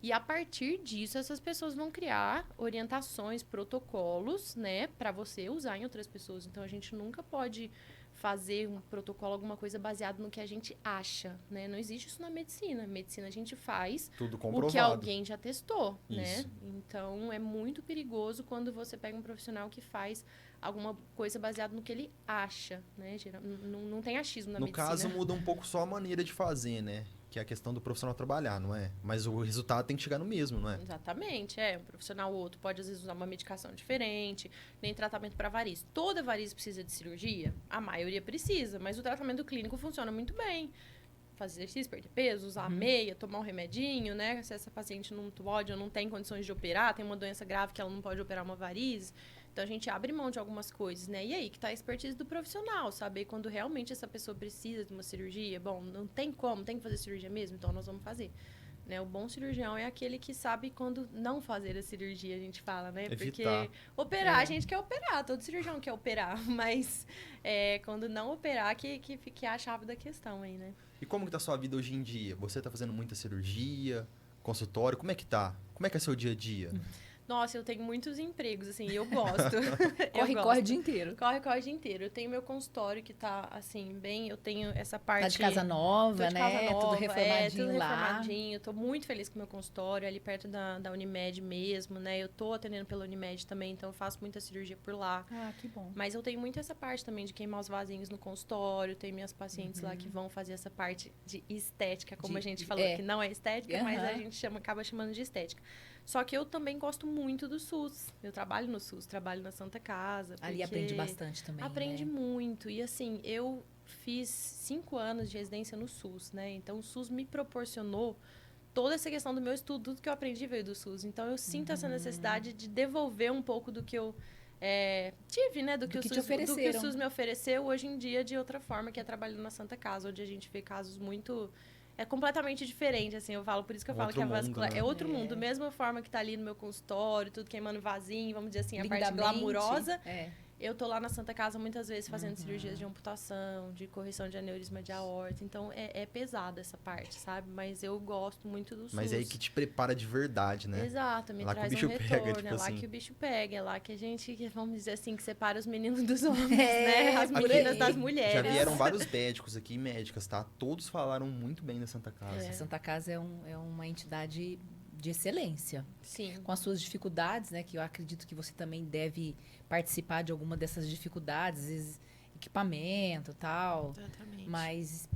E, a partir disso, essas pessoas vão criar orientações, protocolos, né? Para você usar em outras pessoas. Então, a gente nunca pode fazer um protocolo, alguma coisa baseado no que a gente acha, né? Não existe isso na medicina. Na medicina a gente faz tudo comprovado. O que alguém já testou, né? Então, é muito perigoso quando você pega um profissional que faz alguma coisa baseada no que ele acha, né? Não tem achismo na medicina. No caso, muda um pouco só a maneira de fazer, né? Que é a questão do profissional trabalhar, não é? Mas o resultado tem que chegar no mesmo, não é? Exatamente, um profissional ou outro pode, às vezes, usar uma medicação diferente, nem tratamento para varizes. Toda varize precisa de cirurgia? A maioria precisa, mas o tratamento clínico funciona muito bem. Fazer exercício, perder peso, usar meia, tomar um remedinho, né? Se essa paciente não pode ou não tem condições de operar, tem uma doença grave que ela não pode operar uma varize. Então, a gente abre mão de algumas coisas, né? E aí que tá a expertise do profissional, saber quando realmente essa pessoa precisa de uma cirurgia. Bom, não tem como, tem que fazer cirurgia mesmo, então nós vamos fazer. Né? O bom cirurgião é aquele que sabe quando não fazer a cirurgia, a gente fala, né? Porque Evitar. operar, a gente quer operar, todo cirurgião quer operar, mas quando não operar que é a chave da questão aí, né? E como que tá a sua vida hoje em dia? Você tá fazendo muita cirurgia, consultório, como é que tá? Como é que é seu dia a dia? Nossa, eu tenho muitos empregos, assim, e eu gosto. Corre o dia inteiro. Corre o dia inteiro. Eu tenho meu consultório que tá, assim, bem... Eu tenho essa parte... Tá de casa nova, Tô de né? casa nova, Tudo reformadinho tudo lá. reformadinho. Tô muito feliz com o meu consultório, ali perto da Unimed mesmo, né? Eu tô atendendo pela Unimed também, então eu faço muita cirurgia por lá. Ah, que bom. Mas eu tenho muito essa parte também de queimar os vasinhos no consultório. Tem minhas pacientes lá que vão fazer essa parte de estética, como a gente falou, que não é estética, mas a gente acaba chamando de estética. Só que eu também gosto muito do SUS. Eu trabalho no SUS, trabalho na Santa Casa. Ali aprende bastante também, Aprende né? muito. E assim, eu fiz 5 anos de residência no SUS, né? Então, o SUS me proporcionou toda essa questão do meu estudo, tudo que eu aprendi veio do SUS. Então, eu sinto essa necessidade de devolver um pouco do que eu tive, né? Do que o SUS me ofereceu hoje em dia de outra forma, que é trabalhando na Santa Casa, onde a gente vê casos muito... É completamente diferente, assim, eu falo, por isso que eu falo que a vascular é outro mundo, mesma forma que tá ali no meu consultório, tudo queimando vasinho, vamos dizer assim, a parte glamurosa. Eu tô lá na Santa Casa muitas vezes fazendo cirurgias de amputação, de correção de aneurisma de aorta. Então, é pesada essa parte, sabe? Mas eu gosto muito do SUS. Mas é aí que te prepara de verdade, né? Exato, me É lá traz que o um bicho retorno, pega, tipo é lá assim. que o bicho pega, é lá que a gente, vamos dizer assim, que separa os meninos dos homens, né? As meninas das mulheres. Já vieram vários médicos aqui, médicas, tá? Todos falaram muito bem da Santa Casa. A Santa Casa é uma entidade de excelência. Sim. Com as suas dificuldades, né? Que eu acredito que você também deve participar de alguma dessas dificuldades, equipamento e tal. Exatamente. Mas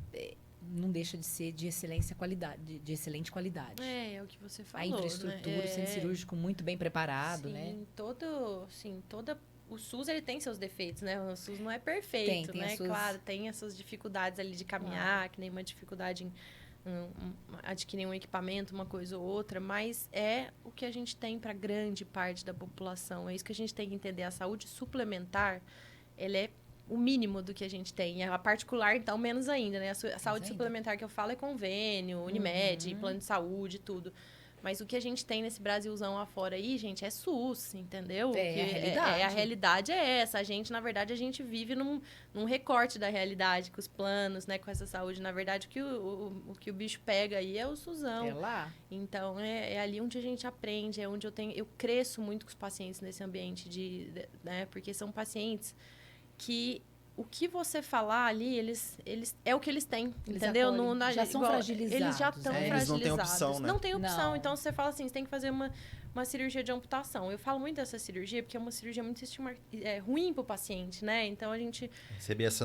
não deixa de ser de excelência qualidade, de excelente qualidade. É o que você falou, a infraestrutura, né? o centro cirúrgico muito bem preparado, né? O SUS, ele tem seus defeitos, né? O SUS não é perfeito, tem né? Claro, tem as suas dificuldades ali de caminhar, que nem uma dificuldade em adquirir um equipamento, uma coisa ou outra, mas é o que a gente tem para grande parte da população. É isso que a gente tem que entender. A saúde suplementar, ela é o mínimo do que a gente tem. A particular, então, menos ainda, né? A saúde suplementar que eu falo é convênio, Unimed, plano de saúde, tudo. Mas o que a gente tem nesse Brasilzão afora aí, gente, é SUS, entendeu? A realidade. A realidade é essa. A gente, na verdade, a gente vive num recorte da realidade, com os planos, né? Com essa saúde. Na verdade, o que o bicho pega aí é o SUSão. É lá. Então, é ali onde a gente aprende, é onde eu cresço muito com os pacientes nesse ambiente, né? Porque são pacientes que... O que você falar ali, eles é o que eles têm, entendeu? Já são fragilizados. Eles já estão fragilizados. Eles não têm opção, né? Não tem opção. Não. Então, você fala assim, você tem que fazer uma cirurgia de amputação. Eu falo muito dessa cirurgia porque é uma cirurgia muito ruim para o paciente, né? Então, a gente... Receber essa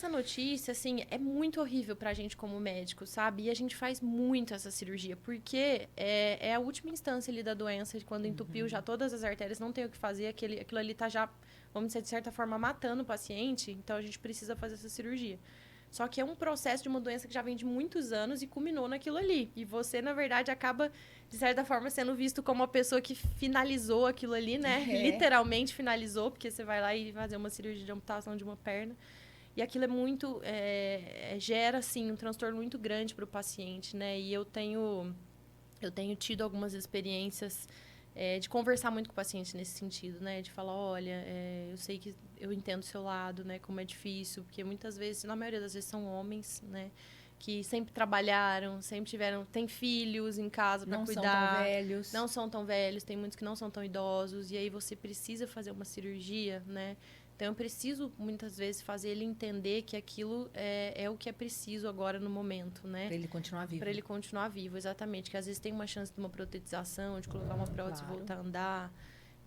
notícia, assim, é muito horrível para a gente como médico, sabe? E a gente faz muito essa cirurgia, porque é a última instância ali da doença, quando entupiu já todas as artérias, não tem o que fazer, aquilo ali tá já... vamos dizer, de certa forma, matando o paciente, então a gente precisa fazer essa cirurgia. Só que é um processo de uma doença que já vem de muitos anos e culminou naquilo ali. E você, na verdade, acaba, de certa forma, sendo visto como uma pessoa que finalizou aquilo ali, né? Literalmente finalizou, porque você vai lá e fazer uma cirurgia de amputação de uma perna. E aquilo é muito... gera, assim, um transtorno muito grande para o paciente, né? E eu tenho tido algumas experiências... de conversar muito com o paciente nesse sentido, né? De falar, olha, eu sei que eu entendo o seu lado, né? Como é difícil, porque muitas vezes, na maioria das vezes, são homens, né? Que sempre trabalharam, sempre têm filhos em casa para cuidar. Não são tão velhos. Não são tão velhos, tem muitos que não são tão idosos. E aí você precisa fazer uma cirurgia, né? Então, eu preciso, muitas vezes, fazer ele entender que aquilo é o que é preciso agora no momento, né? Para ele continuar vivo. Para ele continuar vivo, exatamente. Que às vezes tem uma chance de uma protetização, de colocar uma prótese e voltar a andar.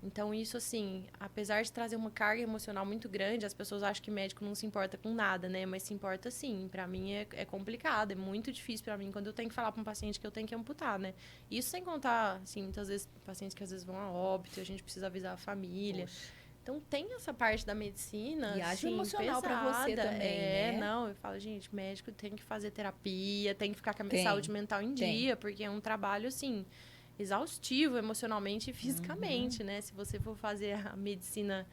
Então, isso, assim, apesar de trazer uma carga emocional muito grande, as pessoas acham que médico não se importa com nada, né? Mas se importa sim. Para mim é complicado, é muito difícil para mim quando eu tenho que falar para um paciente que eu tenho que amputar, né? Isso sem contar, assim, muitas vezes pacientes que às vezes vão a óbito, a gente precisa avisar a família. Poxa. Então, tem essa parte da medicina, E assim, emocional para você também, né? Não, eu falo, gente, médico tem que fazer terapia, tem que ficar com a minha saúde mental em dia, porque é um trabalho, assim, exaustivo emocionalmente e fisicamente, né? Se você for fazer a medicina,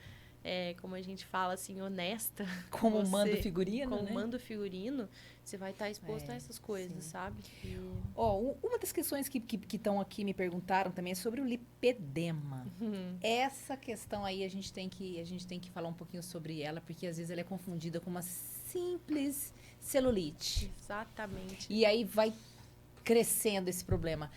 como a gente fala, assim, honesta. Como manda o figurino, como né? manda o figurino, você vai estar exposto a essas coisas, sim. sabe? Uma das questões que estão aqui, me perguntaram também, é sobre o lipedema. Essa questão aí, a gente tem que falar um pouquinho sobre ela, porque às vezes ela é confundida com uma simples celulite. Exatamente. E aí vai crescendo esse problema.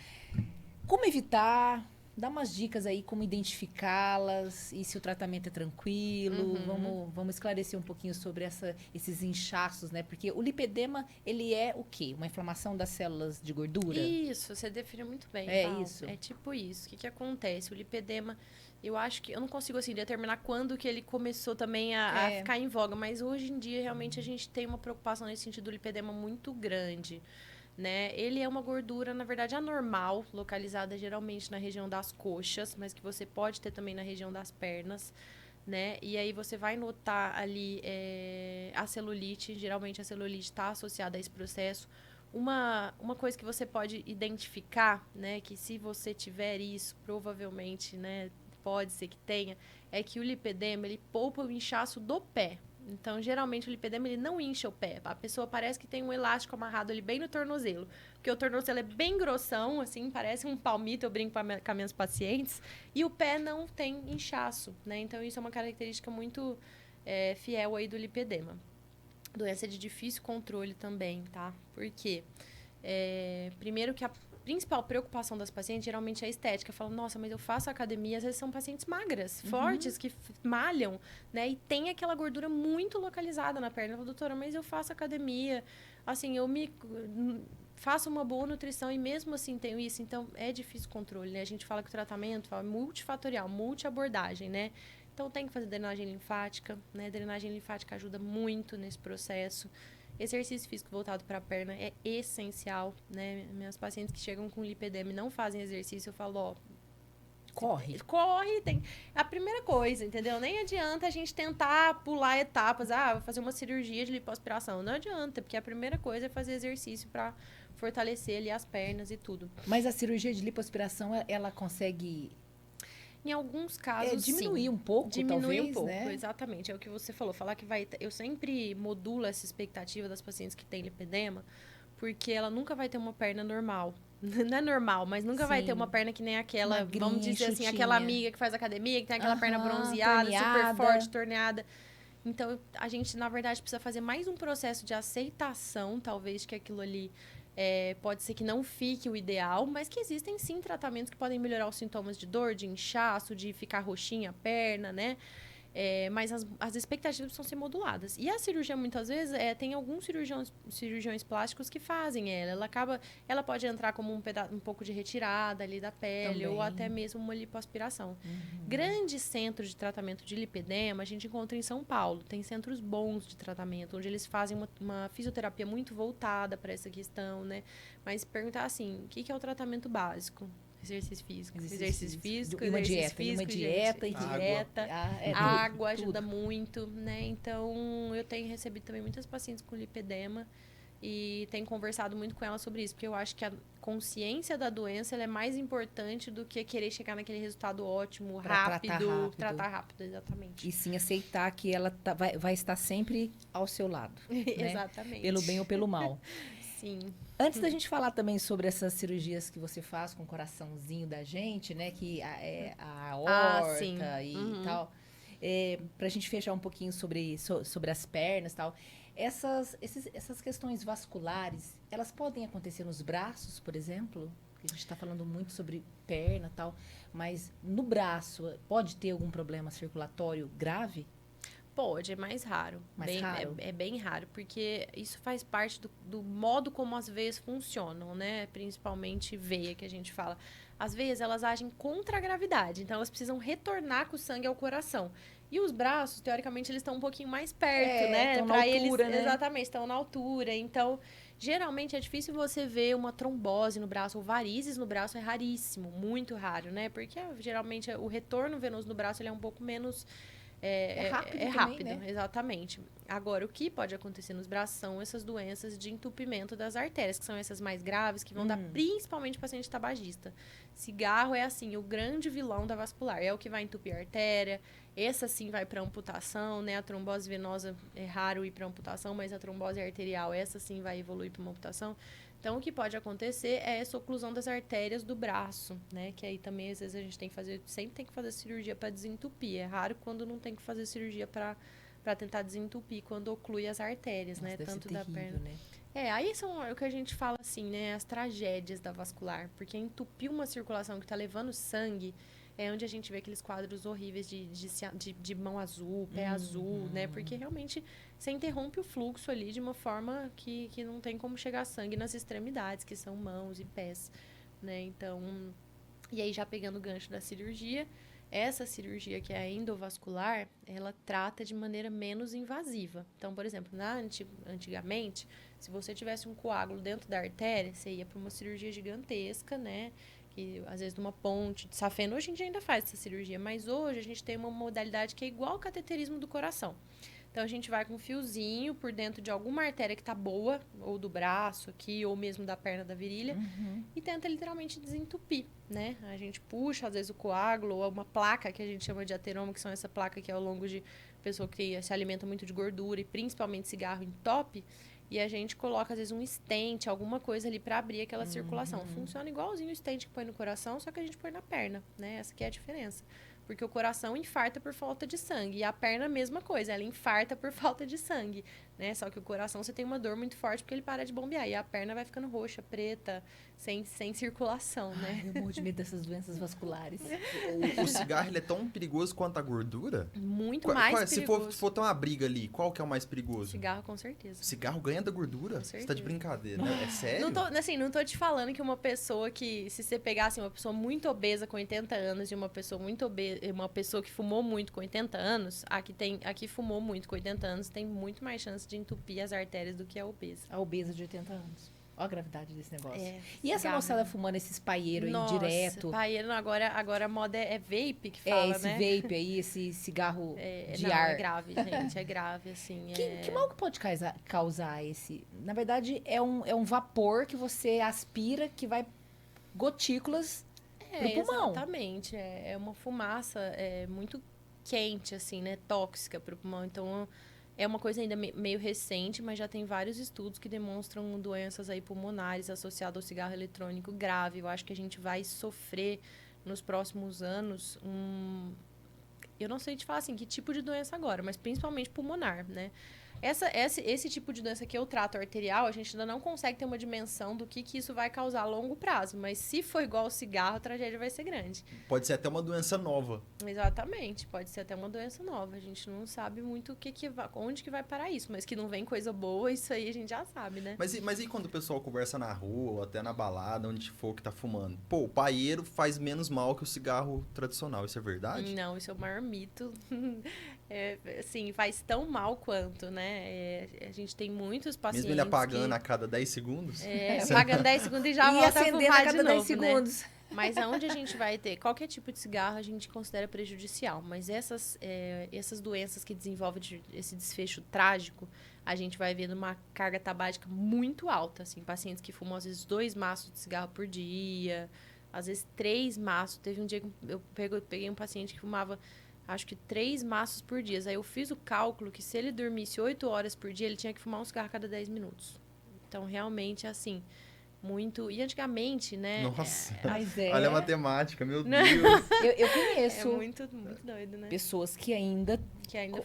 Como evitar? Dá umas dicas aí, como identificá-las e se o tratamento é tranquilo. Vamos esclarecer um pouquinho sobre esses inchaços, né? Porque o lipedema, ele é o quê? Uma inflamação das células de gordura? Isso, você define muito bem, É Paulo. isso. É tipo isso. O que acontece? O lipedema, eu acho que... Eu não consigo, assim, determinar quando que ele começou também a ficar em voga. Mas hoje em dia, realmente, a gente tem uma preocupação nesse sentido do lipedema muito grande. Né? Ele é uma gordura, na verdade, anormal, localizada geralmente na região das coxas, mas que você pode ter também na região das pernas, né? E aí você vai notar ali a celulite, geralmente a celulite está associada a esse processo. Uma coisa que você pode identificar, né, que se você tiver isso, provavelmente, né, pode ser que tenha, é que o lipedema, ele poupa o inchaço do pé. Então, geralmente, o lipedema, ele não incha o pé. A pessoa parece que tem um elástico amarrado ali bem no tornozelo. Porque o tornozelo é bem grossão, assim, parece um palmito, eu brinco com as minhas pacientes. E o pé não tem inchaço, né? Então, isso é uma característica muito fiel aí do lipedema. Doença de difícil controle também, tá? Por quê? Primeiro que a principal preocupação das pacientes geralmente é a estética. Falam, nossa, mas eu faço academia, às vezes são pacientes magras, fortes, que malham, né? E tem aquela gordura muito localizada na perna. Falo, doutora, mas eu faço academia, assim, faço uma boa nutrição e mesmo assim tenho isso. Então, é difícil controle, né? A gente fala que o tratamento é multifatorial, multiabordagem, né? Então, tem que fazer drenagem linfática, né? Drenagem linfática ajuda muito nesse processo. Exercício físico voltado para a perna é essencial, né? Minhas pacientes que chegam com lipedema e não fazem exercício, eu falo, Corre, tem a primeira coisa, entendeu? Nem adianta a gente tentar pular etapas, vou fazer uma cirurgia de lipoaspiração. Não adianta, porque a primeira coisa é fazer exercício para fortalecer ali as pernas e tudo. Mas a cirurgia de lipoaspiração, ela consegue... Em alguns casos, diminuir sim. um pouco, Diminui talvez, um pouco, né? exatamente. É o que você falou. Falar que eu sempre modulo essa expectativa das pacientes que têm lipedema, porque ela nunca vai ter uma perna normal. Não é normal, mas nunca vai ter uma perna que nem aquela, magrinha, vamos dizer assim, chutinha. aquela amiga que faz academia, que tem aquela perna bronzeada, torneada. super forte, torneada. Então, a gente, na verdade, precisa fazer mais um processo de aceitação, talvez, que aquilo ali pode ser que não fique o ideal, mas que existem, sim, tratamentos que podem melhorar os sintomas de dor, de inchaço, de ficar roxinha a perna, né? Mas as expectativas precisam ser moduladas. E a cirurgia, muitas vezes, tem alguns cirurgiões plásticos que fazem ela. Ela pode entrar como um pouco de retirada ali da pele, Também. ou até mesmo uma lipoaspiração. Grandes centros de tratamento de lipedema a gente encontra em São Paulo. Tem centros bons de tratamento, onde eles fazem uma fisioterapia muito voltada para essa questão, né? Mas perguntar assim, o que é o tratamento básico? Exercício físico. E uma dieta. Água ajuda muito, né? Então, eu tenho recebido também muitas pacientes com lipedema e tenho conversado muito com elas sobre isso, porque eu acho que a consciência da doença ela é mais importante do que querer chegar naquele resultado ótimo, rápido. Tratar rápido, exatamente. E sim aceitar que ela vai estar sempre ao seu lado. Né? Exatamente. Pelo bem ou pelo mal. Sim. Antes da gente falar também sobre essas cirurgias que você faz com o coraçãozinho da gente, né? Que a aorta e tal. Pra gente fechar um pouquinho sobre as pernas e tal. Essas questões vasculares, elas podem acontecer nos braços, por exemplo? Porque a gente está falando muito sobre perna e tal. Mas no braço, pode ter algum problema circulatório grave? Pode, é mais raro. Raro? É bem raro, porque isso faz parte do modo como as veias funcionam, né? Principalmente veia, que a gente fala. As veias, elas agem contra a gravidade, então elas precisam retornar com o sangue ao coração. E os braços, teoricamente, eles estão um pouquinho mais perto, né? Estão na altura, né? Exatamente, estão na altura. Então, geralmente é difícil você ver uma trombose no braço ou varizes no braço, é raríssimo, muito raro, né? Porque geralmente o retorno venoso no braço ele é um pouco menos É rápido também, rápido, né? exatamente. Agora, o que pode acontecer nos braços são essas doenças de entupimento das artérias, que são essas mais graves, que vão dar principalmente paciente tabagista. Cigarro é, assim, o grande vilão da vascular. É o que vai entupir a artéria. Essa, sim, vai para amputação, né? A trombose venosa é raro ir para amputação, mas a trombose arterial, essa, sim, vai evoluir para uma amputação. Então, o que pode acontecer é essa oclusão das artérias do braço, né? Que aí também, às vezes, a gente tem que fazer... Sempre tem que fazer cirurgia para desentupir. É raro quando não tem que fazer cirurgia para tentar desentupir, quando oclui as artérias, Nossa, né? deve Tanto ser da terrível, perna. né? Aí são o que a gente fala assim, né? As tragédias da vascular. Porque entupir uma circulação que está levando sangue é onde a gente vê aqueles quadros horríveis de mão azul, pé azul, né? Porque realmente você interrompe o fluxo ali de uma forma que não tem como chegar sangue nas extremidades, que são mãos e pés, né? Então, e aí já pegando o gancho da cirurgia, essa cirurgia que é a endovascular, ela trata de maneira menos invasiva. Então, por exemplo, antigamente, se você tivesse um coágulo dentro da artéria, você ia para uma cirurgia gigantesca, né? Que, às vezes, numa ponte de safena. Hoje em dia ainda faz essa cirurgia, mas hoje a gente tem uma modalidade que é igual ao cateterismo do coração. Então, a gente vai com um fiozinho por dentro de alguma artéria que está boa, ou do braço aqui, ou mesmo da perna da virilha, e tenta literalmente desentupir, né? A gente puxa, às vezes, o coágulo, ou uma placa que a gente chama de ateroma, que são essa placa que é ao longo de pessoa que se alimenta muito de gordura, e principalmente cigarro entope, e a gente coloca, às vezes, um stent, alguma coisa ali para abrir aquela circulação. Funciona igualzinho o stent que põe no coração, só que a gente põe na perna, né? Essa que é a diferença. Porque o coração infarta por falta de sangue. E a perna, a mesma coisa. Ela infarta por falta de sangue, né? Só que o coração, você tem uma dor muito forte porque ele para de bombear. E a perna vai ficando roxa, preta, sem circulação, né? Ai, eu morro de medo dessas doenças vasculares. O cigarro, ele é tão perigoso quanto a gordura? Muito mais Se perigoso. for ter uma briga ali, qual que é o mais perigoso? Cigarro, com certeza. Cigarro ganha da gordura? Com Você tá de certeza. brincadeira, né? É sério? Não tô te falando que uma pessoa que, se você pegasse uma pessoa muito obesa com 80 anos e uma pessoa muito obesa, uma pessoa que fumou muito com 80 anos, aqui fumou muito com 80 anos, tem muito mais chance de entupir as artérias do que a obesa. A obesa de 80 anos. Olha a gravidade desse negócio. E essa cigarro. moçada fumando esses paeiros aí Nossa, direto? paeiro, agora a moda é vape que fala, Esse né? vape aí, esse cigarro de não, ar. é grave, gente, é grave, assim. Que mal que pode causar esse? Na verdade, é um vapor que você aspira, que vai gotículas pro pulmão. Exatamente. É uma fumaça muito quente, assim, né? Tóxica pro pulmão. Então, é uma coisa ainda meio recente, mas já tem vários estudos que demonstram doenças aí pulmonares associadas ao cigarro eletrônico grave. Eu acho que a gente vai sofrer nos próximos anos eu não sei te falar assim, que tipo de doença agora, mas principalmente pulmonar, né? Esse tipo de doença que eu trato arterial, a gente ainda não consegue ter uma dimensão do que isso vai causar a longo prazo. Mas se for igual ao cigarro, a tragédia vai ser grande. Pode ser até uma doença nova. Exatamente, pode ser até uma doença nova. A gente não sabe muito onde que vai parar isso, mas que não vem coisa boa, isso aí a gente já sabe, né? Mas e quando o pessoal conversa na rua ou até na balada, onde for que tá fumando? Pô, o paeiro faz menos mal que o cigarro tradicional, isso é verdade? Não, isso é o maior mito. Assim, faz tão mal quanto, né? A gente tem muitos pacientes Mesmo ele apagando a cada 10 segundos? Apagando 10 segundos e já E volta a acendendo fumar a cada de 10 novo, né? segundos. Mas aonde a gente vai ter qualquer tipo de cigarro, a gente considera prejudicial. Mas essas doenças que desenvolvem esse desfecho trágico, a gente vai vendo uma carga tabágica muito alta. Assim, pacientes que fumam, às vezes, 2 maços de cigarro por dia, às vezes 3 maços. Teve um dia que eu peguei um paciente que fumava, acho que 3 maços por dia. Aí eu fiz o cálculo que se ele dormisse 8 horas por dia, ele tinha que fumar um cigarro a cada 10 minutos. Então, realmente, assim... muito. E antigamente, né? Nossa. Mas Olha a matemática, meu Não. Deus. Eu conheço muito, muito doido, né? pessoas que ainda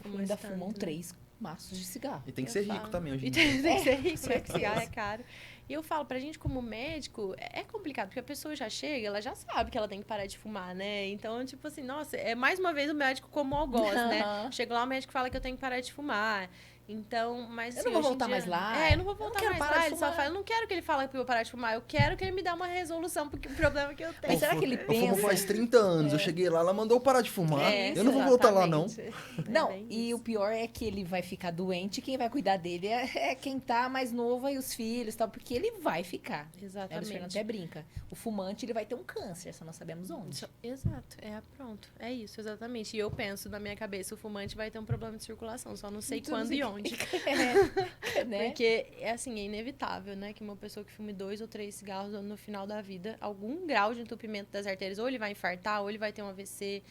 fumam esse tanto, né? 3 maços de cigarro. E tem que Eu ser falo. rico também hoje em E dia. tem que ser rico, né? Que cigarro é caro. E eu falo, pra gente como médico, é complicado, porque a pessoa já chega, ela já sabe que ela tem que parar de fumar, né? Então, tipo assim, nossa, mais uma vez o médico como algoz, né? Chego lá, o médico fala que eu tenho que parar de fumar. Então, mas Eu assim, não vou hoje em voltar dia- mais lá. É, eu não vou voltar quero mais parar lá. de Ele só fumar. fala, eu não quero que ele fale pra eu parar de fumar, eu quero que ele me dê uma resolução porque o problema que eu tenho. Mas será que ele Eu fumo pensa? faz 30 anos. Eu cheguei lá, ela mandou eu parar de fumar. É, Eu não vou voltar lá, não. exatamente. Não, bem e isso. o pior é que ele vai ficar doente e quem vai cuidar dele é quem tá mais novo e os filhos e tal, porque ele vai ficar. O Fernando Exatamente. até brinca. O fumante, ele vai ter um câncer, só não sabemos onde. Exato, pronto. É isso, exatamente. E eu penso na minha cabeça, o fumante vai ter um problema de circulação, só não sei Então, quando não sei e onde. Né? Porque, assim, é inevitável, né? Que uma pessoa que fume 2 ou 3 cigarros no final da vida, algum grau de entupimento das artérias, ou ele vai infartar, ou ele vai ter um AVC.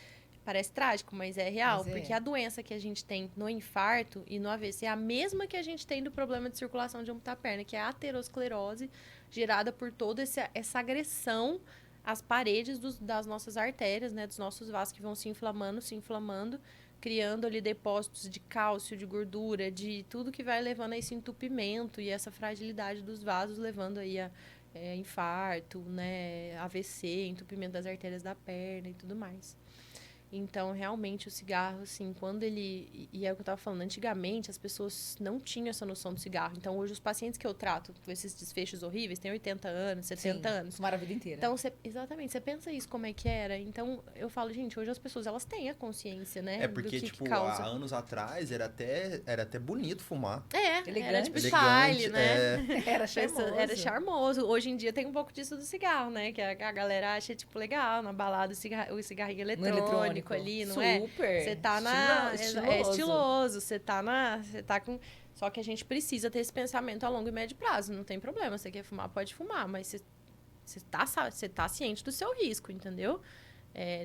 Parece trágico, mas é real. Mas é. Porque a doença que a gente tem no infarto e no AVC é a mesma que a gente tem do problema de circulação de amputar a perna, que é a aterosclerose, gerada por toda essa agressão às paredes das nossas artérias, né? Dos nossos vasos que vão se inflamando, criando ali depósitos de cálcio, de gordura, de tudo que vai levando a esse entupimento e essa fragilidade dos vasos, levando aí a infarto, né, AVC, entupimento das artérias da perna e tudo mais. Então, realmente, o cigarro, assim, quando ele... E é o que eu estava falando, antigamente as pessoas não tinham essa noção do cigarro. Então, hoje, os pacientes que eu trato com esses desfechos horríveis têm 80 anos, 70 anos. Fumaram a vida inteira. Então, exatamente, você pensa isso, como é que era? Então, eu falo, gente, hoje as pessoas, elas têm a consciência, né? É porque, do que tipo, causa. há anos atrás era até bonito fumar. Era Elegante. tipo Elegante, style, né? Era charmoso. Era charmoso. Hoje em dia tem um pouco disso do cigarro, né? Que a galera acha, tipo, legal, na balada, o cigarrinho eletrônico ali, não é? Super. Você tá na... Estiloso. É estiloso, você tá com... Só que a gente precisa ter esse pensamento a longo e médio prazo, não tem problema. Você quer fumar, pode fumar, mas você tá ciente do seu risco, entendeu?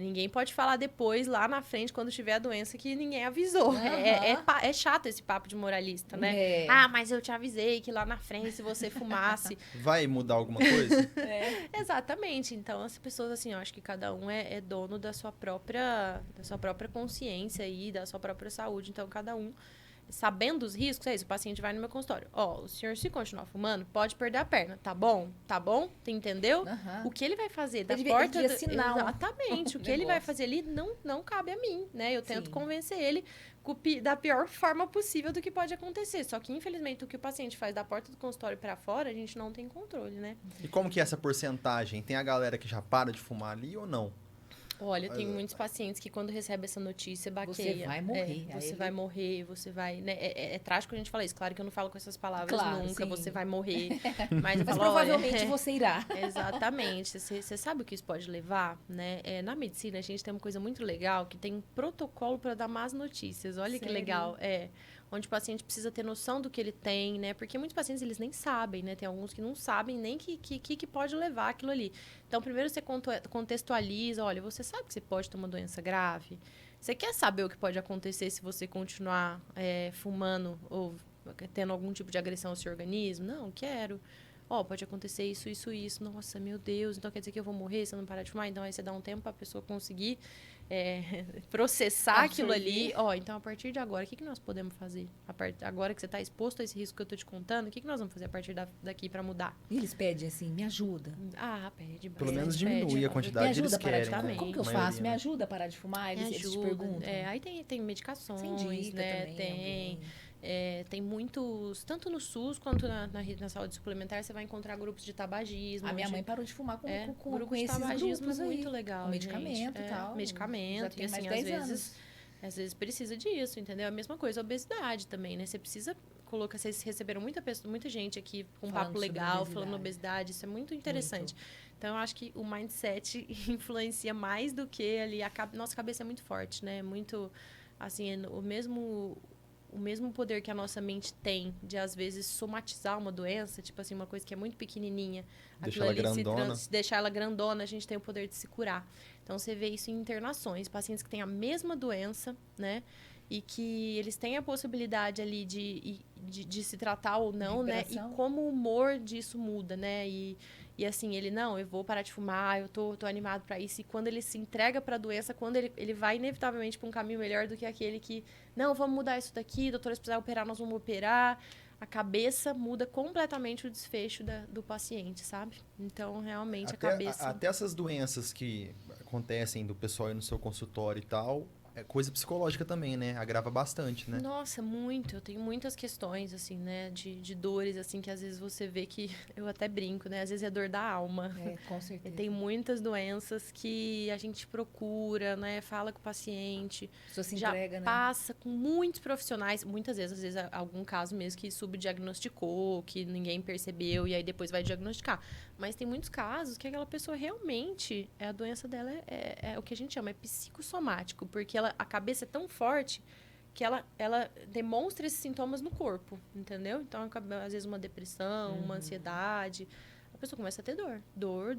Ninguém pode falar depois, lá na frente, quando tiver a doença, que ninguém avisou. Uhum. É chato esse papo de moralista, né? É. Ah, mas eu te avisei que lá na frente, se você fumasse... Vai mudar alguma coisa? Exatamente. Então, as pessoas, assim, eu acho que cada um é dono da sua própria consciência e da sua própria saúde. Então, cada um, sabendo os riscos, é isso. O paciente vai no meu consultório. Ó, o senhor, se continuar fumando, pode perder a perna. Tá bom? Tá bom? Tu entendeu? Aham. O que ele vai fazer da Ele porta... devia assinar um Exatamente. O que ele vai negócio. fazer ali não cabe a mim, né? Eu tento Sim. convencer ele da pior forma possível do que pode acontecer. Só que, infelizmente, o que o paciente faz da porta do consultório para fora, a gente não tem controle, né? E como que é essa porcentagem? Tem a galera que já para de fumar ali ou não? Olha, tem muitos pacientes que quando recebem essa notícia, baqueia. Você vai morrer. Aí Você ele- vai morrer, você vai... Né? É trágico a gente falar isso. Claro que eu não falo com essas palavras Claro, nunca, sim. você vai morrer. Mas eu Mas falo, olha, provavelmente você irá. Exatamente. Você sabe o que isso pode levar, né? Na medicina, a gente tem uma coisa muito legal, que tem um protocolo para dar más notícias. Olha que Sério? legal. Onde o paciente precisa ter noção do que ele tem, né? Porque muitos pacientes, eles nem sabem, né? Tem alguns que não sabem nem que pode levar aquilo ali. Então, primeiro você contextualiza, olha, você sabe que você pode ter uma doença grave? Você quer saber o que pode acontecer se você continuar fumando ou tendo algum tipo de agressão ao seu organismo? Não, quero. Pode acontecer isso, isso, isso. Nossa, meu Deus, então quer dizer que eu vou morrer se eu não parar de fumar? Então, aí você dá um tempo para a pessoa conseguir processar aquilo ali. Então, a partir de agora, o que nós podemos fazer? Agora que você está exposto a esse risco que eu estou te contando, o que nós vamos fazer a partir daqui para mudar? E eles pedem assim, me ajuda. Pede. Pelo menos bastante, diminui pede. a quantidade Me que eles ajuda a parar de querem. fumar. né? Como que eu A faço? maioria, Me né? ajuda a parar de fumar? Me Eles te ajuda. perguntam. Aí tem medicações, Sem dica né? também. Tem. alguém. Tem muitos, tanto no SUS quanto na saúde suplementar, você vai encontrar grupos de tabagismo. A minha onde- mãe parou de fumar com grupo com de esses tabagismo grupos é muito aí. legal. Com gente. medicamento e tal. Já Medicamento, tem e assim, mais de 10 às vezes precisa disso, entendeu? A mesma coisa, a obesidade também, né? Você precisa colocar, vocês receberam muita gente aqui com um Falando papo sobre legal, obesidade. falando obesidade, isso é muito interessante. Então, eu acho que o mindset influencia mais do que ali, nossa cabeça é muito forte, né? Muito, assim, o mesmo poder que a nossa mente tem de, às vezes, somatizar uma doença, tipo assim, uma coisa que é muito pequenininha. Deixar aquilo ela ali grandona. se deixar ela grandona, a gente tem o poder de se curar. Então, você vê isso em internações. Pacientes que têm a mesma doença, né? E que eles têm a possibilidade ali de se tratar ou não, né? E Recuperação. como o humor disso muda, né? E assim, ele, não, eu vou parar de fumar, eu tô animado para isso. E quando ele se entrega para a doença, quando ele vai inevitavelmente para um caminho melhor do que aquele que, não, vamos mudar isso daqui, doutora, se precisar operar, nós vamos operar. A cabeça muda completamente o desfecho do paciente, sabe? Então, realmente, a cabeça... Até essas doenças que acontecem do pessoal ir no seu consultório e tal, é coisa psicológica também, né? Agrava bastante, né? Nossa, muito. Eu tenho muitas questões, assim, né? De dores, assim, que às vezes você vê que... Eu até brinco, né? Às vezes é dor da alma. Com certeza. Tem muitas doenças que a gente procura, né? Fala com o paciente. A pessoa se Já entrega, né? passa com muitos profissionais. Muitas vezes, às vezes, algum caso mesmo que subdiagnosticou, que ninguém percebeu e aí depois vai diagnosticar. Mas tem muitos casos que aquela pessoa realmente, a doença dela é o que a gente chama, é psicossomático. Porque a cabeça é tão forte que ela demonstra esses sintomas no corpo, entendeu? Então, às vezes, uma depressão, uma ansiedade... A pessoa começa a ter dor,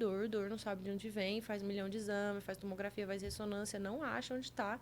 não sabe de onde vem, faz 1 milhão de exames, faz tomografia, faz ressonância, não acha onde está.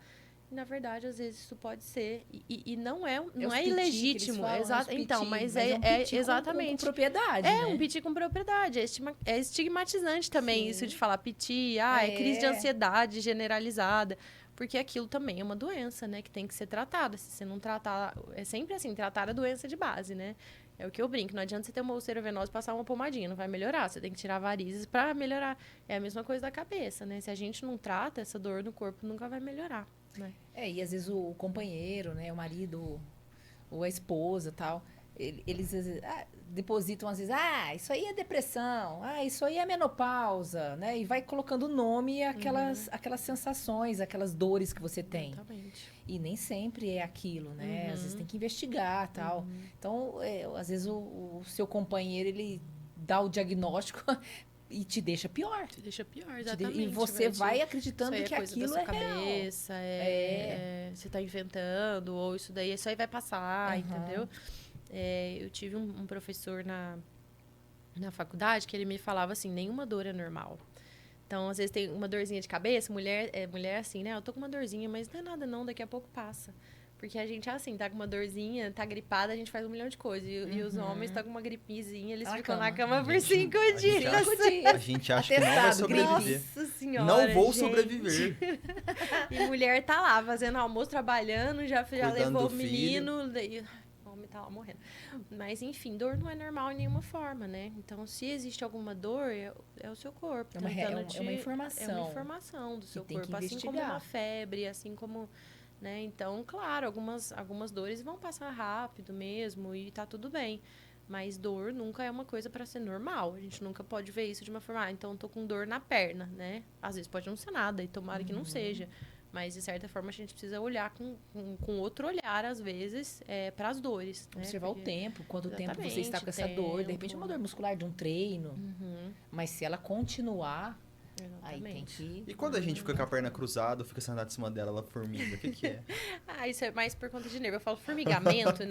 E, na verdade, às vezes isso pode ser. E não é ilegítimo. Então, mas é exatamente. Com propriedade. É, um piti com propriedade. É estigmatizante também isso de falar piti, é crise de ansiedade generalizada. Porque aquilo também é uma doença, né? Que tem que ser tratada. Se você não tratar... É sempre assim, tratar a doença de base, né? É o que eu brinco. Não adianta você ter uma úlcera venosa e passar uma pomadinha. Não vai melhorar. Você tem que tirar varizes para melhorar. É a mesma coisa da cabeça, né? Se a gente não trata, essa dor no corpo nunca vai melhorar, né? E às vezes o companheiro, né? O marido ou a esposa tal... Eles depositam às vezes, isso aí é depressão, isso aí é menopausa, né? E vai colocando nome àquelas sensações, aquelas dores que você tem. Exatamente. E nem sempre é aquilo, né? Às vezes tem que investigar tal. Então, às vezes o seu companheiro, ele dá o diagnóstico e te deixa pior. Te deixa pior, exatamente. E você vai acreditando que aquilo é cabeça, real. Você tá inventando, ou isso aí vai passar, entendeu? Eu tive um professor na faculdade que ele me falava assim, nenhuma dor é normal. Então, às vezes tem uma dorzinha de cabeça, mulher assim, né? Eu tô com uma dorzinha, mas não é nada não, daqui a pouco passa. Porque a gente é assim, tá com uma dorzinha, tá gripada, a gente faz 1 milhão de coisas. E os homens tá com uma gripezinha, eles ficam na cama por 5 dias. A gente acha que não vai sobreviver. Nossa senhora, não vou sobreviver. E mulher tá lá, fazendo almoço, trabalhando, já levou o do menino... tá lá morrendo. Mas, enfim, dor não é normal em nenhuma forma, né? Então, se existe alguma dor, é o seu corpo. É uma informação. É uma informação do seu corpo. Assim como uma febre, assim como... Né? Então, claro, algumas dores vão passar rápido mesmo e tá tudo bem. Mas dor nunca é uma coisa para ser normal. A gente nunca pode ver isso de uma forma... então, eu tô com dor na perna, né? Às vezes pode não ser nada e tomara que não seja. Mas, de certa forma, a gente precisa olhar com outro olhar, às vezes, para as dores. Observar o tempo, quanto tempo você está com essa dor. De repente, é uma dor muscular de um treino. Mas se ela continuar, aí tem que... E quando a gente fica com a perna cruzada, fica sentado em cima dela, ela formiga, o que é? Isso é mais por conta de nervo. Eu falo formigamento.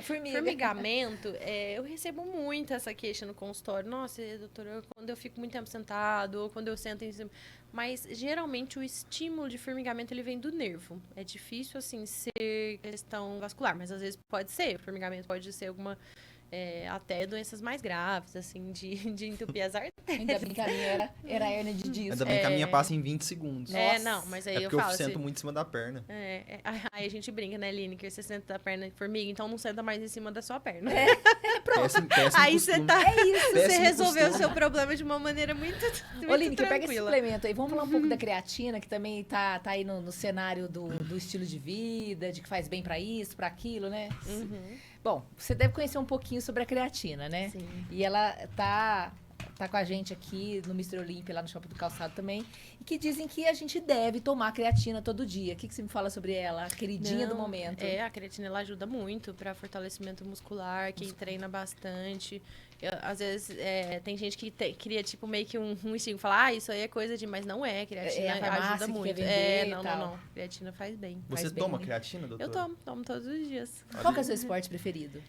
Formigamento, eu recebo muito essa queixa no consultório. Nossa, doutora, quando eu fico muito tempo sentado, ou quando eu sento em cima... Mas, geralmente, o estímulo de formigamento, ele vem do nervo. É difícil, assim, ser questão vascular, mas às vezes pode ser. O formigamento pode ser alguma... até doenças mais graves, assim, de entupir as artérias. Ainda bem que a minha era hérnia de disco. Ainda bem que a minha passa em 20 segundos. Não, mas aí eu porque falo... eu sento muito em cima da perna. Aí a gente brinca, né, Lineker? Você senta da perna formiga, então não senta mais em cima da sua perna. Pronto. Péssimo aí costume. você tá... Você resolveu costume. o seu problema de uma maneira muito Ô, Lineker, pega esse tranquila. suplemento aí. Vamos falar um pouco da creatina, que também tá aí no cenário do estilo de vida, de que faz bem pra isso, pra aquilo, né? Bom, você deve conhecer um pouquinho sobre a creatina, né? Sim. E ela tá com a gente aqui no Mr. Olímpia, lá no Shopping do Calçado também, e que dizem que a gente deve tomar creatina todo dia. O que você me fala sobre ela? A queridinha do momento. A creatina ela ajuda muito para fortalecimento muscular, quem treina bastante. Às vezes, tem gente que cria, tipo, meio que um estigma. Fala, isso aí é coisa de... Mas não é, creatina ajuda muito. Não. Creatina faz bem. Você toma creatina, doutora? Eu tomo todos os dias. Qual que é o seu esporte preferido?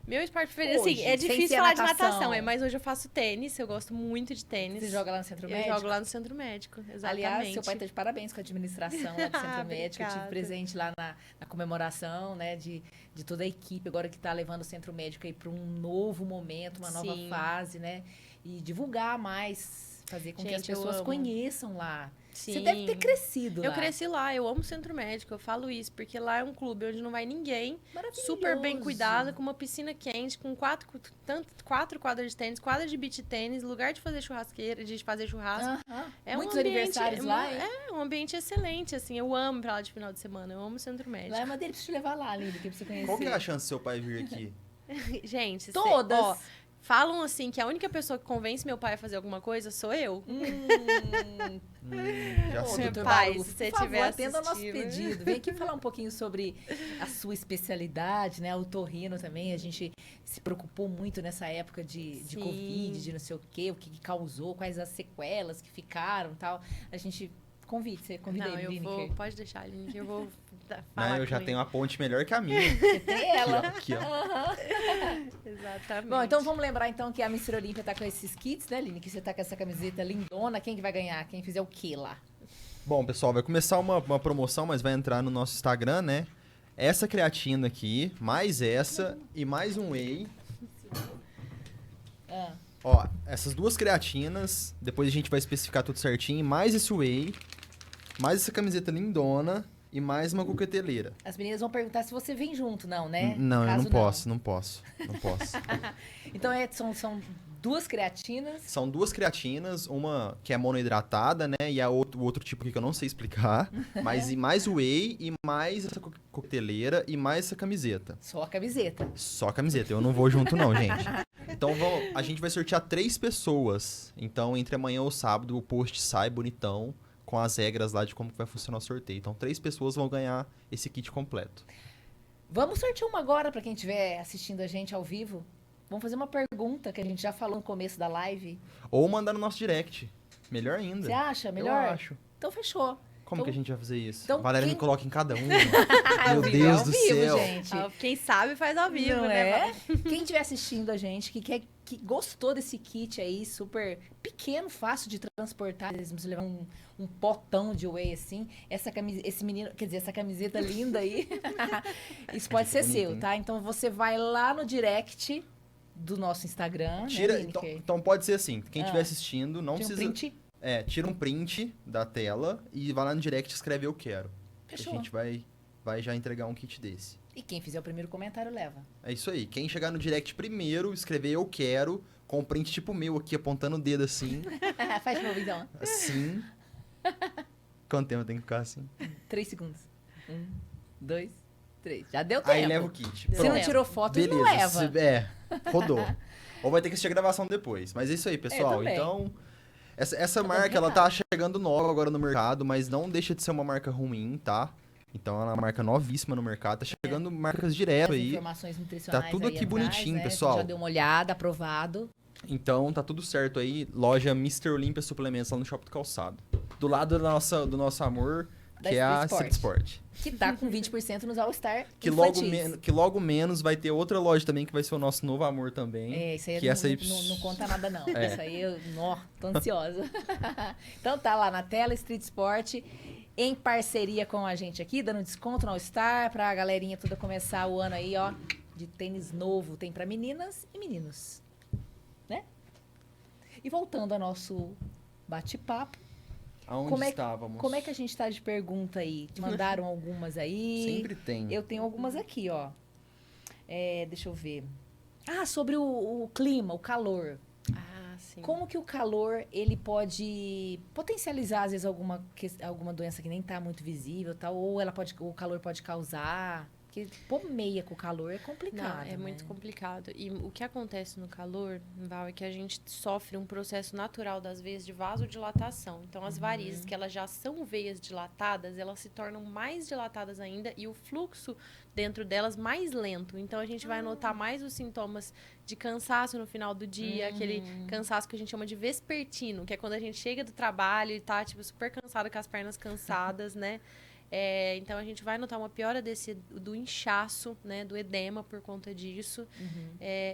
Meu esporte preferido, Hoje, assim, é sem difícil ser falar de natação. natação, mas hoje eu faço tênis, eu gosto muito de tênis. Você joga lá no Centro Médico? Eu jogo lá no Centro Médico, exatamente. Aliás, seu pai tá de parabéns com a administração lá do Centro Médico. Eu tive presente lá na comemoração, né, de toda a equipe, agora que tá levando o Centro Médico aí para um novo momento, uma nova fase, né? E divulgar mais, fazer com que as pessoas conheçam lá. Sim. Você deve ter crescido Eu lá. cresci lá, eu amo o centro médico, eu falo isso, porque lá é um clube onde não vai ninguém, super bem Maravilhoso. cuidado, com uma piscina quente, com quatro quadras de tênis, quadra de beach tênis, lugar de fazer churrasqueira, de fazer churrasco. Aham. É Muitos um ambiente, aniversários lá, hein? É um ambiente excelente, assim, eu amo pra lá de final de semana, eu amo o centro médico. Lá é uma delícia te levar lá, Aline, que pra você conhecer. Qual que é a chance do seu pai vir aqui? Gente, Todas. ó, falam assim que a única pessoa que convence meu pai a fazer alguma coisa sou eu. Já Ô, sei. doutor Pai, Baru, se você por favor, tiver atenda o nosso assistindo. pedido. Vem aqui falar um pouquinho sobre a sua especialidade, né? O otorrino também. A gente se preocupou muito nessa época de Sim. Covid, de não sei o quê, o que causou, quais as sequelas que ficaram e tal. A gente você convida Não, ele, eu vou, Lineker. pode deixar, Aline, que eu vou Não, falar eu com já ele. tenho uma ponte melhor que a minha. Você tem ela. Aqui, ó. Exatamente. Bom, então vamos lembrar então que a Mister Olímpia tá com esses kits, né, Aline? Que você tá com essa camiseta lindona. Quem que vai ganhar? Quem fizer o quê lá? Bom, pessoal, vai começar uma promoção, mas vai entrar no nosso Instagram, né? Essa creatina aqui, mais essa e mais um whey. Ah, Ó, essas duas creatinas, depois a gente vai especificar tudo certinho, mais esse whey, mais essa camiseta lindona e mais uma coqueteleira. as meninas vão perguntar se você vem junto, não, né? Não, eu Caso não posso, não posso. Então são duas creatinas. São duas creatinas, uma que é monoidratada, né? E o outro tipo aqui que eu não sei explicar. Mas e mais whey e mais essa coqueteleira e mais essa camiseta. Só a camiseta. Só a camiseta, eu não vou junto não, gente. Então a gente vai sortear 3 pessoas. Então entre amanhã ou sábado o post sai bonitão com as regras lá de como que vai funcionar o sorteio. Então 3 pessoas vão ganhar esse kit completo. Vamos sortear uma agora para quem estiver assistindo a gente ao vivo. Vamos fazer uma pergunta que a gente já falou no começo da live. Ou mandar no nosso direct. Melhor ainda. Você acha melhor? Eu acho. Então fechou. Como Então- que a gente vai fazer isso? então A Valéria quem- me coloca em cada um. Ao Meu vivo, Deus ao do vivo, céu. gente. Ah, quem sabe faz ao vivo, Não né? é? Val? Quem estiver assistindo a gente, que gostou desse kit aí, super pequeno, fácil de transportar, eles precisam levar um potão de whey assim, esse menino, quer dizer, essa camiseta linda aí, isso pode ser Bonito, seu, hein? tá? Então você vai lá no direct do nosso Instagram, Tira, né, então, Lineker? então pode ser assim, quem estiver Ah. assistindo não Tira um precisa... print. Tira um print da tela e vai lá no direct e escreve eu quero. Fechou. A gente vai já entregar um kit desse. E quem fizer o primeiro comentário leva. É isso aí. Quem chegar no direct primeiro, escrever eu quero, com um print tipo meu aqui, apontando o dedo assim, Faz de novo então. assim. Quanto tempo tem que ficar assim? 3 segundos. 1, 2, 3. Já deu tempo. Aí leva o kit. Se não Pronto. tirou foto, não Beleza. leva. Rodou. Ou vai ter que assistir a gravação depois. Mas é isso aí, pessoal. também. Então, essa Tá marca, ela complicado. tá chegando nova agora no mercado, mas não deixa de ser uma marca ruim, tá? Então, ela é uma marca novíssima no mercado. Tá chegando marcas direto As aí. informações nutricionais Tá tudo aí aqui atrás, bonitinho, né? pessoal. Você já deu uma olhada, aprovado. Então, tá tudo certo aí. Loja Mr. Olympia Suplementos lá no Shopping do Calçado. Do lado do nosso amor, Da que é a Street Street Sport. Que tá com 20% nos All Star Que infantis. logo menos vai ter outra loja também, que vai ser o nosso novo amor também. É, isso aí que não, essa aí- não conta nada, não. É. Isso aí, tô ansiosa. Então tá lá na tela, Street Sport, em parceria com a gente aqui, dando desconto no All Star, pra galerinha toda começar o ano aí, ó, de tênis novo. Tem pra meninas e meninos, né? E voltando ao nosso bate-papo, Aonde como estávamos? como é que a gente tá de pergunta aí? Mandaram algumas aí. Sempre tem. Eu tenho algumas aqui, ó. Deixa eu ver. Ah, sobre o clima, o calor. Ah, sim. Como que o calor, ele pode potencializar, às vezes, alguma doença que nem tá muito visível, tal, ou o calor pode causar? Porque pôr meia com o calor é complicado, Não, é né? muito complicado. E o que acontece no calor, Val, é que a gente sofre um processo natural das veias de vasodilatação. Então, as varizes, que elas já são veias dilatadas, elas se tornam mais dilatadas ainda e o fluxo dentro delas mais lento. Então, a gente vai notar mais os sintomas de cansaço no final do dia, aquele cansaço que a gente chama de vespertino, que é quando a gente chega do trabalho e tá, tipo, super cansado, com as pernas cansadas, né? Então, a gente vai notar uma piora do inchaço, né? Do edema por conta disso.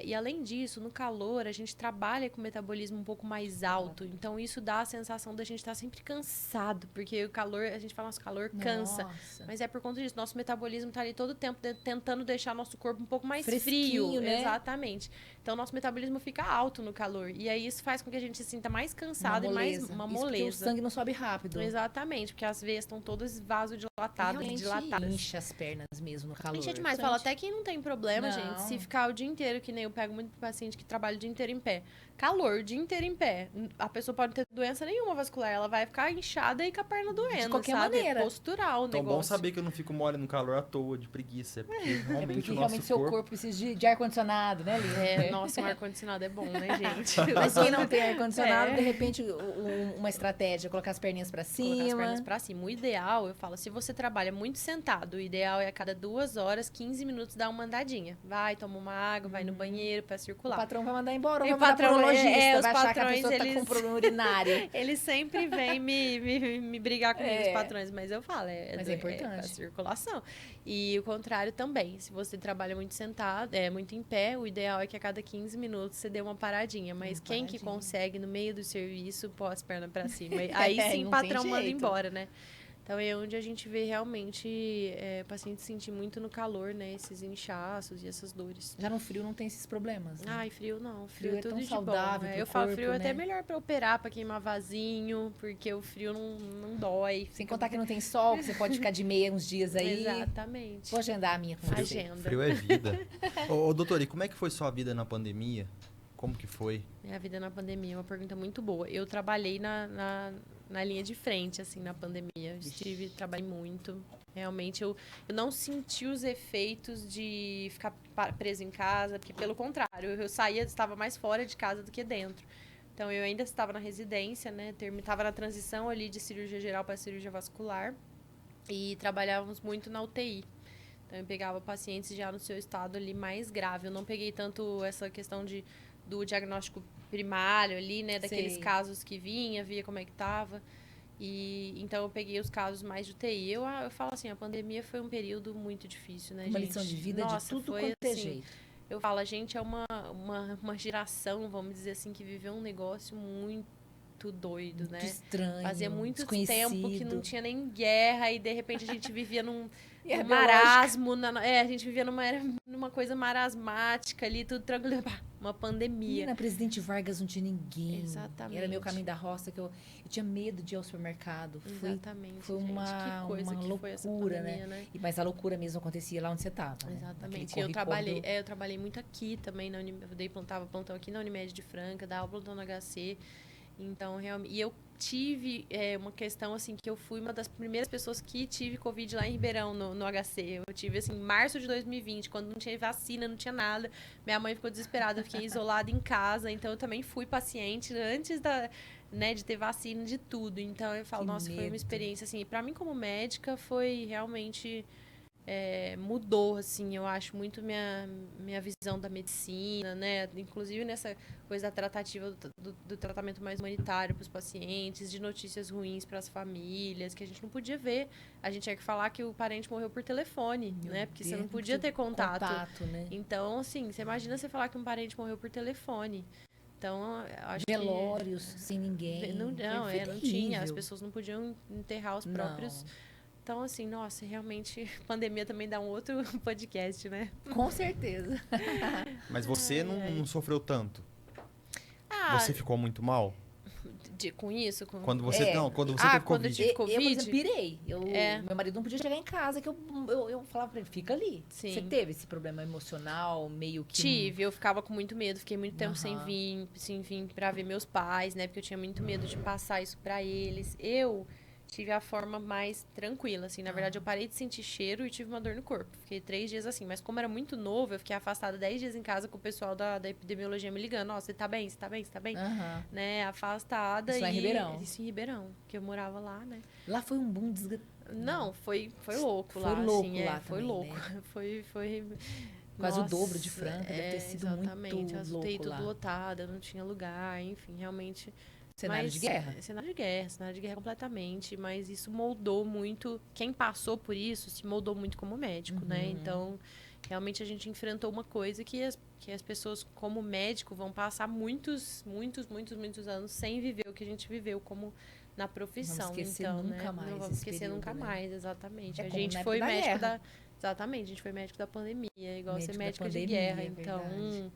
E, além disso, no calor, a gente trabalha com o metabolismo um pouco mais alto. Então, isso dá a sensação da gente estar sempre cansado. Porque o calor, a gente fala, nosso calor cansa. Mas é por conta disso. Nosso metabolismo está ali todo o tempo tentando deixar nosso corpo um pouco mais frio. Né? Exatamente. Então, nosso metabolismo fica alto no calor. E aí, isso faz com que a gente se sinta mais cansado e mais uma moleza. Porque o sangue não sobe rápido. Exatamente, porque as veias estão todas vasodilatadas, dilatadas. Incha as pernas mesmo no calor. Incha demais. Fala até que não tem problema, gente, se ficar o dia inteiro, que nem eu pego muito paciente que trabalha o dia inteiro em pé. Calor, o dia inteiro em pé. A pessoa pode ter doença nenhuma vascular, ela vai ficar inchada e com a perna doendo, de qualquer sabe? maneira. É postural o Então, negócio. bom saber que eu não fico mole no calor à toa, de preguiça. É porque realmente o nosso seu corpo precisa de ar-condicionado, né, Lívia? Nossa, um ar-condicionado é bom, né, gente? Mas quem não tem ar-condicionado, de repente, uma estratégia é colocar as perninhas pra cima. Colocar as pernas pra cima. O ideal, eu falo, se você trabalha muito sentado, o ideal é a cada 2 horas, 15 minutos, dar uma andadinha. Vai, toma uma água, vai no banheiro pra circular. O patrão vai mandar embora, ou E vai mandar pro urologista, vai achar que a patrões, pessoa tá com problema urinário. Eles sempre vêm me brigar comigo, os patrões, mas eu falo, mas é importante. A circulação. E o contrário também, se você trabalha muito sentado, muito em pé, o ideal é que a cada 15 minutos você dê uma paradinha, mas quem que consegue no meio do serviço pôr as pernas pra cima? Aí sim o patrão manda embora, né? Então, é onde a gente vê realmente pacientes sentir muito no calor, né? Esses inchaços e essas dores. Já no frio não tem esses problemas, né? Ai, frio não. Frio é tão tudo de saudável bom. Eu falo frio é até melhor pra operar, pra queimar vasinho, porque o frio não dói. Sem contar que não tem sol, que você pode ficar de meia uns dias aí. Exatamente. Vou agendar a minha com você. Agenda. Frio é vida. Ô, doutor, e como é que foi sua vida na pandemia? Como que foi? Minha vida na pandemia é uma pergunta muito boa. Eu trabalhei na linha de frente, assim, na pandemia. Trabalhei muito. Realmente, eu não senti os efeitos de ficar preso em casa, porque, pelo contrário, eu estava mais fora de casa do que dentro. Então, eu ainda estava na residência, né? Estava na transição ali de cirurgia geral para cirurgia vascular. E trabalhávamos muito na UTI. Então, eu pegava pacientes já no seu estado ali mais grave. Eu não peguei tanto essa questão do diagnóstico primário ali, né? Daqueles casos que via como é que tava. E então eu peguei os casos mais de UTI. Eu falo assim, a pandemia foi um período muito difícil, né, uma gente? lição de vida. Nossa, de tudo foi quanto assim, jeito. Eu falo, a gente é uma geração, vamos dizer assim, que viveu um negócio muito doido, né? Estranho, fazia muito tempo que não tinha nem guerra e de repente a gente vivia num marasmo, a gente vivia numa coisa marasmática ali, tudo tranquilo. Uma pandemia. E na Presidente Vargas não tinha ninguém. Exatamente. Era meu caminho da roça, que eu tinha medo de ir ao supermercado. Exatamente. Foi uma loucura, foi essa pandemia, né? Mas a loucura mesmo acontecia lá onde você estava. Exatamente. Né? Eu trabalhei muito aqui também, tava plantão aqui na Unimed de Franca, dava plantão no HC. Então, realmente... E eu tive uma questão, assim, que eu fui uma das primeiras pessoas que tive Covid lá em Ribeirão, no HC. Eu tive, assim, em março de 2020, quando não tinha vacina, não tinha nada. Minha mãe ficou desesperada, eu fiquei isolada em casa. Então, eu também fui paciente antes de ter vacina, de tudo. Então, eu falo, nossa, foi uma experiência, assim... Pra mim, como médica, foi realmente... mudou, assim, eu acho muito minha visão da medicina, né? Inclusive nessa coisa da tratativa do tratamento mais humanitário para os pacientes, de notícias ruins para as famílias, que a gente não podia ver. A gente tinha que falar que o parente morreu por telefone, né? Porque você não podia ter contato. Né? Então, assim, você imagina você falar que um parente morreu por telefone. Então, acho velórios sem ninguém. Não tinha. As pessoas não podiam enterrar os próprios... Então, assim, nossa, realmente, pandemia também dá um outro podcast, né? Com certeza. Mas você não sofreu tanto? Você ficou muito mal? Com isso? Quando você teve Covid? Quando eu tive Covid? Eu pirei. Meu marido não podia chegar em casa, que eu falava pra ele, fica ali. Sim. Você teve esse problema emocional, meio que... Tive, eu ficava com muito medo, fiquei muito tempo sem vir pra ver meus pais, né? Porque eu tinha muito medo de passar isso pra eles. Eu tive a forma mais tranquila, assim. Na verdade, eu parei de sentir cheiro e tive uma dor no corpo. Fiquei 3 dias assim. Mas como era muito novo, eu fiquei afastada 10 dias em casa com o pessoal da epidemiologia me ligando. Ó, você tá bem? Você tá bem? Você tá bem? Né? Afastada. Isso lá em Ribeirão? Isso em Ribeirão, que eu morava lá, né? Lá foi um boom Não, foi louco lá. Foi louco assim, lá foi também, louco. Né? Foi... Quase o dobro de Franca, deve ter sido exatamente. muito louco Exatamente, lá. tudo lotada, não tinha lugar, enfim, realmente... Cenário de guerra. Cenário de guerra completamente, mas isso moldou muito, quem passou por isso se moldou muito como médico, né? Então, realmente a gente enfrentou uma coisa que as pessoas como médico vão passar muitos anos sem viver o que a gente viveu como na profissão. Não esquecer então, nunca né? mais Não vamos esse esquecer período, nunca né? mais, exatamente. É A como gente na foi época da médico guerra. Exatamente, a gente foi médico da pandemia, igual Médico ser da médica de pandemia, guerra. é Então, verdade.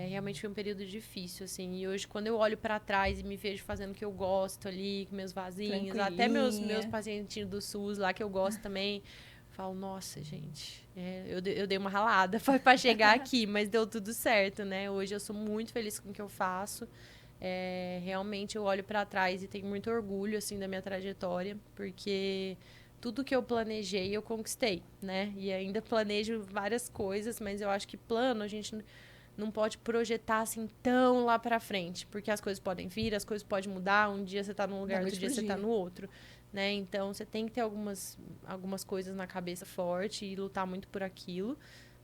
realmente foi um período difícil, assim. E hoje, quando eu olho pra trás e me vejo fazendo o que eu gosto ali, com meus vasinhos, até meus Tranquilinha. pacientinhos do SUS lá, que eu gosto também, falo, nossa, gente, eu dei uma ralada pra chegar aqui, mas deu tudo certo, né? Hoje eu sou muito feliz com o que eu faço. Realmente eu olho pra trás e tenho muito orgulho, assim, da minha trajetória, porque tudo que eu planejei, eu conquistei, né? E ainda planejo várias coisas, mas eu acho que plano a gente não pode projetar assim tão lá pra frente, porque as coisas podem vir, as coisas podem mudar, um dia você tá num lugar, outro dia você tá no outro, né? Então, você tem que ter algumas coisas na cabeça forte e lutar muito por aquilo,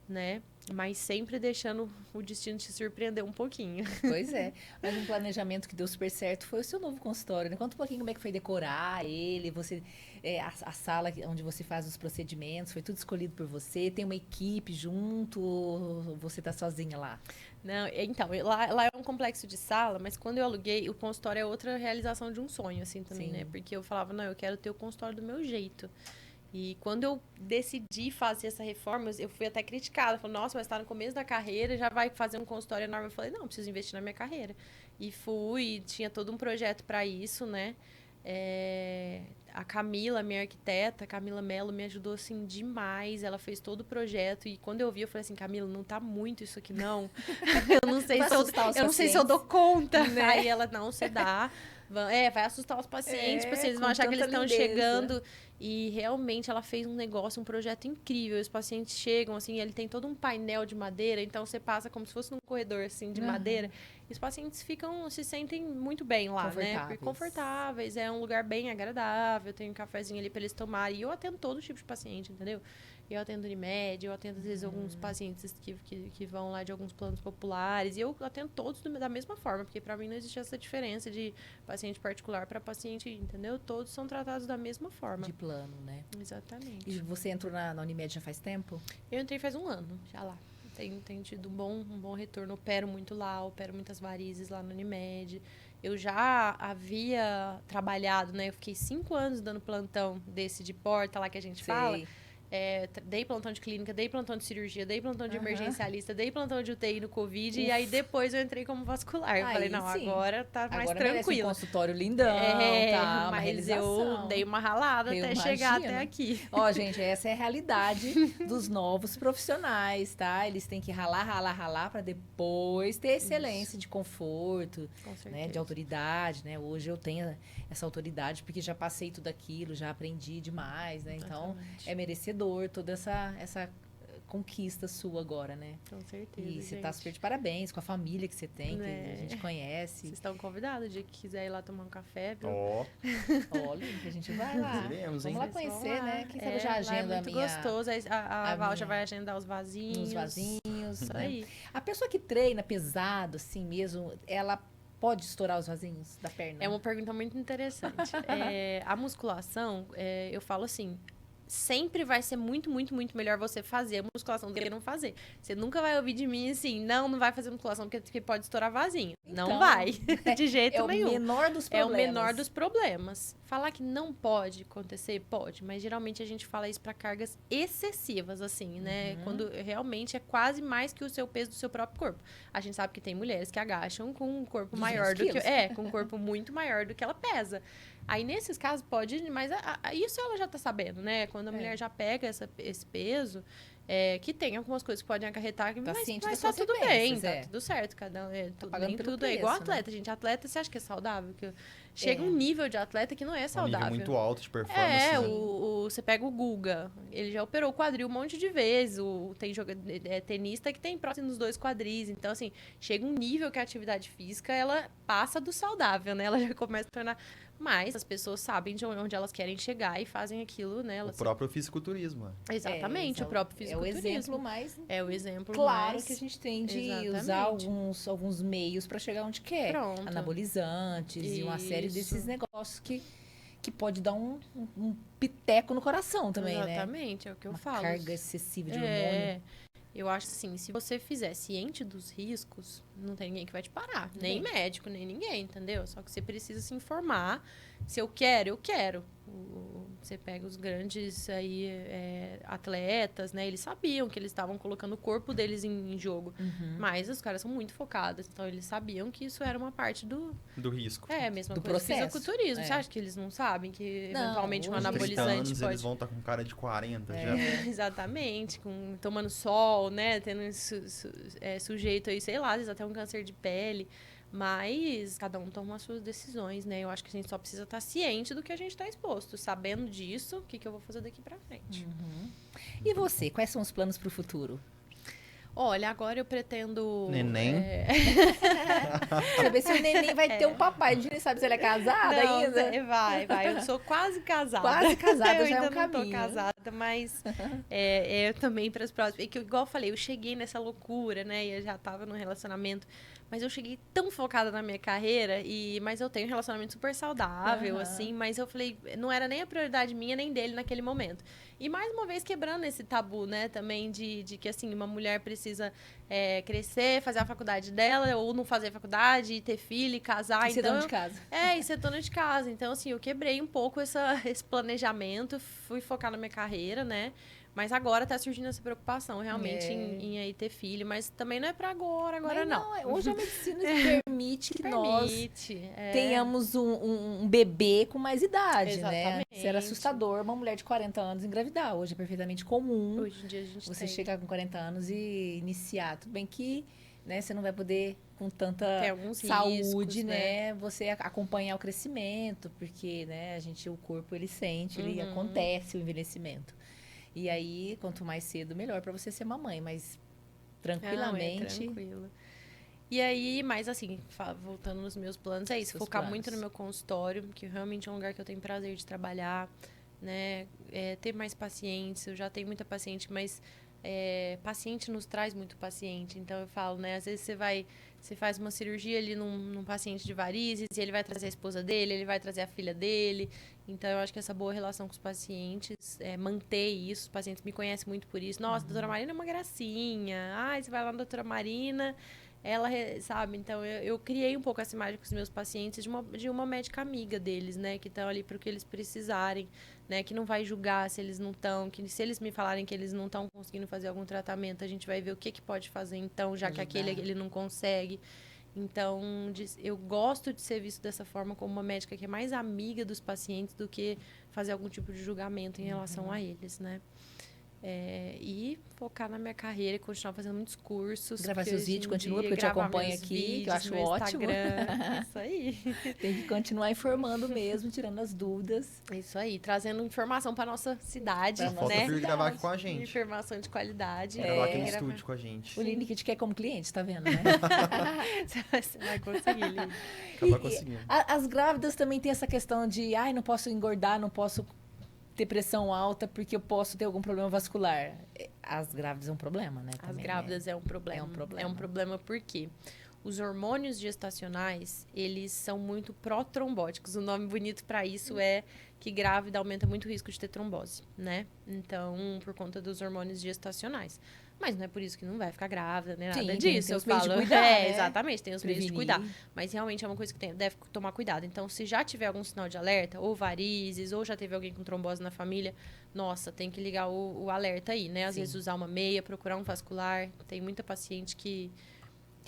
né? Mas sempre deixando o destino te surpreender um pouquinho. Pois é. Mas um planejamento que deu super certo foi o seu novo consultório, né? Conta um pouquinho como é que foi decorar ele, você, a sala onde você faz os procedimentos, foi tudo escolhido por você, tem uma equipe junto, ou você tá sozinha lá? Não, então, lá é um complexo de sala, mas quando eu aluguei, o consultório é outra realização de um sonho, assim, também, Sim. né? Porque eu falava, não, eu quero ter o consultório do meu jeito. E quando eu decidi fazer essa reforma, eu fui até criticada. Falei, nossa, mas tá no começo da carreira, já vai fazer um consultório enorme. Eu falei, não, preciso investir na minha carreira. E fui, tinha todo um projeto para isso, né? A Camila, minha arquiteta, Camila Mello, me ajudou, assim, demais. Ela fez todo o projeto. E quando eu vi, eu falei assim, Camila, não tá muito isso aqui, não. Eu não sei, se eu dou conta. Né? Aí ela, não, você dá. Vai assustar os pacientes, tipo assim, eles vão achar que eles estão chegando. E realmente ela fez um negócio, um projeto incrível. Os pacientes chegam, assim, ele tem todo um painel de madeira, então você passa como se fosse num corredor, assim, de madeira. E os pacientes se sentem muito bem lá, né? Porque confortáveis, é um lugar bem agradável, tem um cafezinho ali pra eles tomarem. E eu atendo todo tipo de paciente, entendeu? Eu atendo Unimed, eu atendo, às vezes, alguns pacientes que vão lá de alguns planos populares. E eu atendo todos da mesma forma, porque pra mim não existe essa diferença de paciente particular para paciente, entendeu? Todos são tratados da mesma forma. De plano, né? Exatamente. E você entrou na Unimed já faz tempo? Eu entrei faz um ano, já lá. Tenho tido um bom retorno. Opero muito lá, opero muitas varizes lá no Unimed. Eu já havia trabalhado, né? Eu fiquei 5 anos dando plantão desse de porta lá que a gente fala. Dei plantão de clínica, dei plantão de cirurgia, dei plantão de emergencialista, dei plantão de UTI no Covid. E aí depois eu entrei como vascular. Eu falei, não, agora tá mais tranquilo. Um consultório lindão, tá? Mas eu dei uma ralada até chegar até aqui. Ó, gente, essa é a realidade dos novos profissionais, tá? Eles têm que ralar para depois ter excelência de conforto, né? De autoridade, né? Hoje eu tenho essa autoridade porque já passei tudo aquilo, já aprendi demais, né? Então, é merecedor toda essa conquista sua agora, né? Com certeza. E você tá super de parabéns com a família que você tem, que a gente conhece. Vocês estão convidados, o dia que quiser ir lá tomar um café, viu? Olha, que a gente vai lá. Vamos lá conhecer, né? Quem sabe eu já agendo é muito gostoso. A Val já vai agendar os vasinhos. Os vasinhos. Isso aí. A pessoa que treina pesado, assim mesmo, ela pode estourar os vasinhos da perna? É uma pergunta muito interessante. A musculação, eu falo assim, sempre vai ser muito, muito, muito melhor você fazer a musculação do que não fazer. Você nunca vai ouvir de mim assim, não vai fazer musculação porque pode estourar vasinho. Então, não vai, de jeito nenhum. É o menor dos problemas. É o menor dos problemas. Falar que não pode acontecer, pode, mas geralmente a gente fala isso para cargas excessivas, assim, né? Quando realmente é quase mais que o seu peso do seu próprio corpo. A gente sabe que tem mulheres que agacham com um corpo maior do que... com um corpo muito maior do que ela pesa. Aí, nesses casos, pode... Mas isso ela já tá sabendo, né? Quando a mulher já pega esse peso, que tem algumas coisas que podem acarretar, mas tá tudo bem, tá tudo certo. Nem tudo é igual atleta, gente. Atleta, você acha que é saudável? Que chega um nível de atleta que não é Um nível saudável. muito alto de performance. né? Você pega o Guga, ele já operou o quadril um monte de vezes, tem tenista que tem prótese nos 2 quadris, então assim, chega um nível que a atividade física, ela passa do saudável, né, ela já começa a tornar, mas as pessoas sabem de onde elas querem chegar e fazem aquilo, né, O próprio fisiculturismo. Exatamente, o próprio fisiculturismo. É o exemplo mais É o exemplo claro mais... que a gente tem de Exatamente. usar alguns meios para chegar onde quer. Pronto. Anabolizantes e uma série Isso. desses negócios que pode dar um piteco no coração também, né? Exatamente, é o que eu Uma falo. carga excessiva de hormônio. Eu acho assim, se você fizer ciente dos riscos, não tem ninguém que vai te parar. Nem médico, nem ninguém, entendeu? Só que você precisa se informar. Se eu quero, eu quero. Você pega os grandes aí, atletas, né? Eles sabiam que eles estavam colocando o corpo deles em jogo. Mas os caras são muito focados. Então, eles sabiam que isso era uma parte do risco. mesma Do coisa. processo. Fisiculturismo. Você acha que eles não sabem que, Não, eventualmente, um hoje- 30 anabolizante anos, pode... eles vão estar com cara de 40 já. Exatamente, tomando sol, né? Tendo sujeito aí, sei lá, às vezes até um câncer de pele. Mas cada um toma as suas decisões, né? Eu acho que a gente só precisa estar ciente do que a gente está exposto. Sabendo disso, o que eu vou fazer daqui pra frente. E você, quais são os planos para o futuro? Olha, agora eu pretendo... Neném? Saber se o neném vai ter um papai. A gente nem sabe se ele é casado Não, ainda. vai. Eu sou quase casada. Quase casada, eu já é um ainda não tô caminho. casada, mas eu também para as próximas. Que, igual eu falei, eu cheguei nessa loucura, né? E eu já tava num relacionamento. Mas eu cheguei tão focada na minha carreira, mas eu tenho um relacionamento super saudável, assim, mas eu falei, não era nem a prioridade minha nem dele naquele momento. E mais uma vez quebrando esse tabu, né, também de que, assim, uma mulher precisa crescer, fazer a faculdade dela, ou não fazer faculdade, e ter filho, e casar. E ser dona de casa. E ser dona de casa. Então, assim, eu quebrei um pouco esse planejamento, fui focar na minha carreira, né? Mas agora tá surgindo essa preocupação, realmente, em aí ter filho. Mas também não é pra agora Mas não. Hoje a medicina permite que nós Permite. tenhamos um bebê com mais idade, né? Exatamente. Isso era assustador uma mulher de 40 anos engravidar. Hoje é perfeitamente comum Hoje em dia a gente você tem. chegar com 40 anos e iniciar. Tudo bem que, né, você não vai poder com tanta Tem alguns saúde, riscos, né? Você acompanhar o crescimento, porque, né, o corpo ele sente, ele acontece o envelhecimento. E aí, quanto mais cedo, melhor para você ser mamãe, mas tranquilamente. Tranquilo. E aí, mas assim, voltando nos meus planos, é isso. Seus Focar planos. muito no meu consultório, que realmente é um lugar que eu tenho prazer de trabalhar, né? Ter mais pacientes. Eu já tenho muita paciente, mas paciente nos traz muito paciente. Então, eu falo, né? Às vezes você faz uma cirurgia ali num paciente de varizes e ele vai trazer a esposa dele, ele vai trazer a filha dele. Então, eu acho que essa boa relação com os pacientes, manter isso. Os pacientes me conhecem muito por isso. Nossa, a doutora Marina é uma gracinha. Ai, você vai lá na doutora Marina, ela, sabe? Então, eu criei um pouco essa imagem com os meus pacientes de uma médica amiga deles, né? Que estão ali para o que eles precisarem, né? Que não vai julgar se eles não estão, que se eles me falarem que eles não estão conseguindo fazer algum tratamento, a gente vai ver o que pode fazer então, já que aquele ele não consegue. Então, eu gosto de ser visto dessa forma como uma médica que é mais amiga dos pacientes do que fazer algum tipo de julgamento em relação a eles, né? E focar na minha carreira e continuar fazendo muitos cursos. Gravar porque seus hoje em vídeos, continua, dia, porque eu te gravar acompanho meus aqui, que eu vídeos acho no ótimo. Instagram. Isso aí. Tem que continuar informando mesmo, tirando as dúvidas. Isso aí, trazendo informação para nossa cidade, Pra Falta nossa né? vir gravar aqui com a gente. Informação de qualidade. Gravar aqui no Gravar- estúdio com a gente. O Lineker te quer como cliente, tá vendo, né? Você vai conseguir, Lili. Acabar conseguindo. As grávidas também tem essa questão de, não posso engordar, não posso ter pressão alta porque eu posso ter algum problema vascular. As grávidas é um problema, né? As também, grávidas né? é um problema. É um problema. É um problema porque os hormônios gestacionais, eles são muito protrombóticos. O nome bonito para isso é que grávida aumenta muito o risco de ter trombose, né? Então, por conta dos hormônios gestacionais. Mas não é por isso que não vai ficar grávida, né? Nada Sim, disso. tem Eu os meios de falo, cuidar, né? exatamente, tem os meios de Prevenir. cuidar. Mas realmente é uma coisa que deve tomar cuidado. Então, se já tiver algum sinal de alerta, ou varizes, ou já teve alguém com trombose na família, nossa, tem que ligar o alerta aí, né? Às Sim. vezes usar uma meia, procurar um vascular. Tem muita paciente que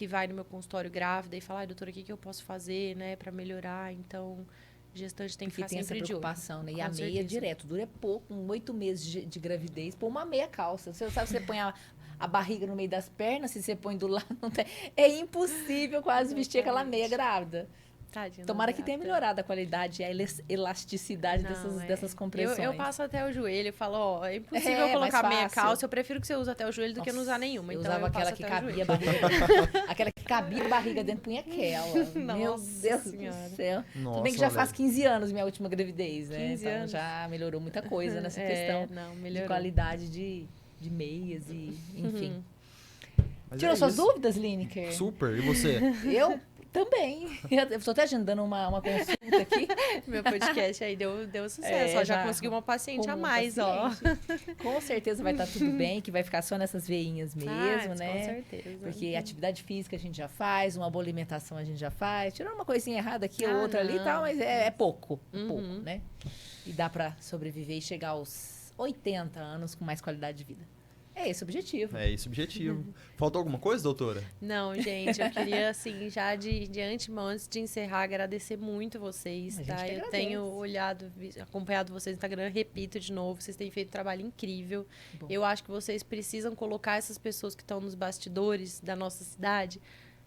vai no meu consultório grávida e fala, doutora, o que eu posso fazer, né, para melhorar? Então, gestante tem que Porque ficar tem essa sempre de olho. preocupação, né? E Com a meia certeza. direto, dura pouco, com 8 meses de gravidez, pôr uma meia calça. Você sabe, você põe a barriga no meio das pernas, se você põe do lado, não tem. É impossível quase vestir aquela meia grávida. Tadinho. Tomara que tenha melhorado a qualidade e a elasticidade dessas compressões. Eu passo até o joelho e falo, ó, é impossível colocar meia calça. Eu prefiro que você use até o joelho do que não usar nenhuma. Eu então usava aquela que cabia a barriga. Aquela que cabia a barriga dentro, punha aquela. Meu Deus do céu. Nossa, Tudo bem que já faz 15 anos minha última gravidez, né? 15 então anos. já melhorou muita coisa nessa questão de qualidade de meias e enfim. Tirou suas dúvidas, Lineker? Super. E você? Eu também. Eu estou até agendando uma consulta aqui. Meu podcast aí deu sucesso. Ó, já consegui uma paciente a mais, ó. Com certeza vai estar tudo bem, que vai ficar só nessas veinhas mesmo, né? Com certeza. Porque atividade física a gente já faz, uma boa alimentação a gente já faz. Tirando uma coisinha errada aqui ou outra ali e tal, mas é pouco. Pouco, né? E dá para sobreviver e chegar aos 80 anos com mais qualidade de vida. É esse o objetivo. É esse o objetivo. Faltou alguma coisa, doutora? Não, gente, eu queria, assim, já de antemão, antes de encerrar, agradecer muito vocês, tá? Eu tenho acompanhado vocês no Instagram, repito de novo, vocês têm feito um trabalho incrível. Bom. Eu acho que vocês precisam colocar essas pessoas que estão nos bastidores da nossa cidade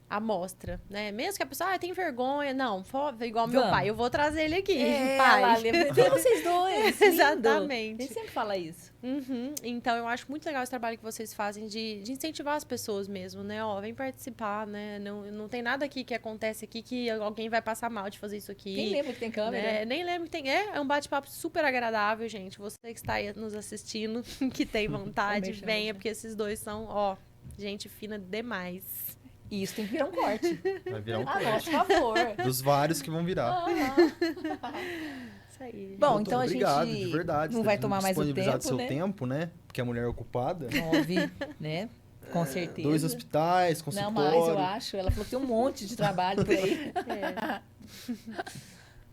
à mostra, né? Mesmo que a pessoa tem vergonha, não, igual meu pai, eu vou trazer ele aqui, pai. Tem vocês dois. Exatamente. Ele sempre fala isso. Então, eu acho muito legal esse trabalho que vocês fazem de incentivar as pessoas mesmo, né? Ó, vem participar, né? Não tem nada aqui que acontece aqui que alguém vai passar mal de fazer isso aqui. Nem lembra que tem câmera. Né? Nem lembro que tem. É um bate-papo super agradável, gente. Você que está aí nos assistindo, que tem vontade, venha, porque esses dois são, ó, gente fina demais. E isso tem que virar um corte. Vai virar um A corte. nosso favor. Dos vários que vão virar. Isso aí. Bom, Doutor, então a obrigado, gente de verdade, não vai tomar mais o disponibilizar tempo, seu né? tempo, né? Porque a mulher é ocupada. 9, né? Com certeza. 2 hospitais, Não, consultório. mais eu acho. Ela falou que tem um monte de trabalho por aí.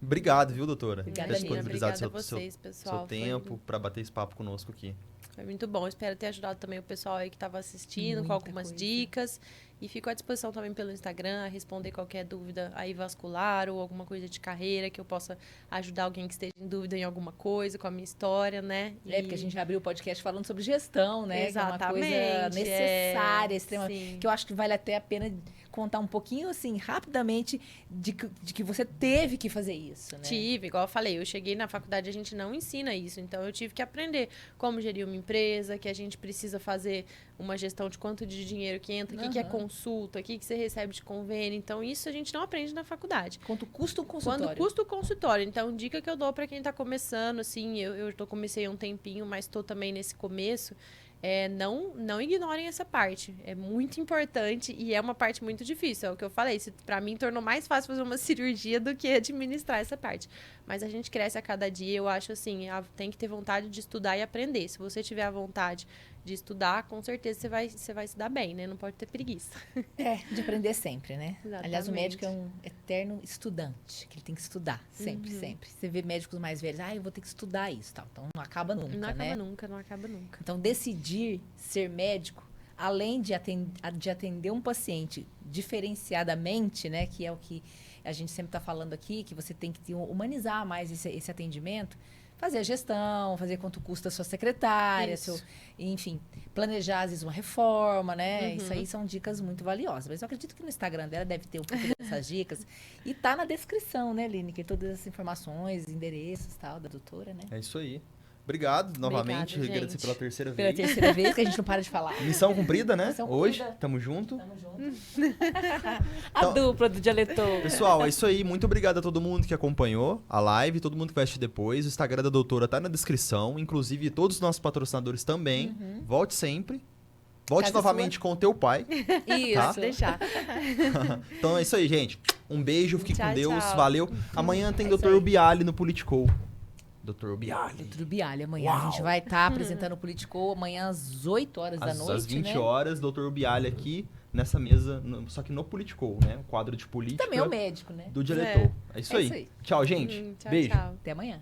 Obrigado, viu, doutora? Obrigada, Por disponibilizar Obrigada a vocês, pessoal. seu tempo para bater esse papo conosco aqui. Foi muito bom. Espero ter ajudado também o pessoal aí que estava assistindo com Muita algumas coisa. dicas. E fico à disposição também pelo Instagram a responder qualquer dúvida aí vascular ou alguma coisa de carreira que eu possa ajudar alguém que esteja em dúvida em alguma coisa com a minha história, né? Porque a gente abriu o podcast falando sobre gestão, né? Exatamente. Que é uma coisa necessária, extremamente. Sim. Que eu acho que vale até a pena contar um pouquinho, assim, rapidamente, de que você teve que fazer isso, né? Tive, igual eu falei, eu cheguei na faculdade, a gente não ensina isso, então eu tive que aprender como gerir uma empresa, que a gente precisa fazer uma gestão de quanto de dinheiro que entra, o que é consulta, o que você recebe de convênio, então isso a gente não aprende na faculdade. Quanto custa o consultório? Quando custa o consultório, então dica que eu dou para quem está começando, assim, eu comecei há um tempinho, mas estou também nesse começo, não ignorem essa parte. É muito importante e é uma parte muito difícil. É o que eu falei. Para mim, tornou mais fácil fazer uma cirurgia do que administrar essa parte. Mas a gente cresce a cada dia. Eu acho assim, tem que ter vontade de estudar e aprender. Se você tiver a vontade de estudar, com certeza você vai se dar bem, né? Não pode ter preguiça. De aprender sempre, né? Exatamente. Aliás, o médico é um eterno estudante, que ele tem que estudar, sempre, sempre. Você vê médicos mais velhos, eu vou ter que estudar isso, tal. Então, não acaba nunca, Não né? não acaba nunca. Então, decidir ser médico, além de atender um paciente diferenciadamente, né? Que é o que a gente sempre está falando aqui, que você tem que humanizar mais esse atendimento, fazer a gestão, fazer quanto custa a sua secretária, enfim, planejar, às vezes, uma reforma, né? Isso aí são dicas muito valiosas. Mas eu acredito que no Instagram dela deve ter um pouco dessas dicas. E tá na descrição, né, Lineker? Todas as informações, endereços e tal, da doutora, né? É isso aí. Obrigado novamente. Obrigada, Agradecer gente. pela terceira Pela vez. terceira vez que a gente não para de falar. Missão cumprida, né? Missão Hoje. cumprida. Tamo junto. Tamo junto. A Então- dupla do dialetor. Pessoal, é isso aí. Muito obrigado a todo mundo que acompanhou a live, todo mundo que vai assistir depois. O Instagram da doutora tá na descrição. Inclusive, todos os nossos patrocinadores também. Volte sempre. Volte Casa novamente com o teu pai. Isso. Tá? Deixar. Então é isso aí, gente. Um beijo, fique Tchau, com Deus. tchau. Valeu. Amanhã tem É isso Dr. aí. Ubiali no Politicou. Dr. Ubiali. Doutor Bialha, amanhã a Uau. gente vai estar apresentando o Politicou amanhã às 8 horas da noite, Às 20 né? horas, Dr. Ubiali aqui nessa mesa, só que no Politicou, né? O quadro de política Também é o médico, né? do diretor. É isso aí. É isso aí. Tchau, gente. Tchau, Beijo. tchau. Até amanhã.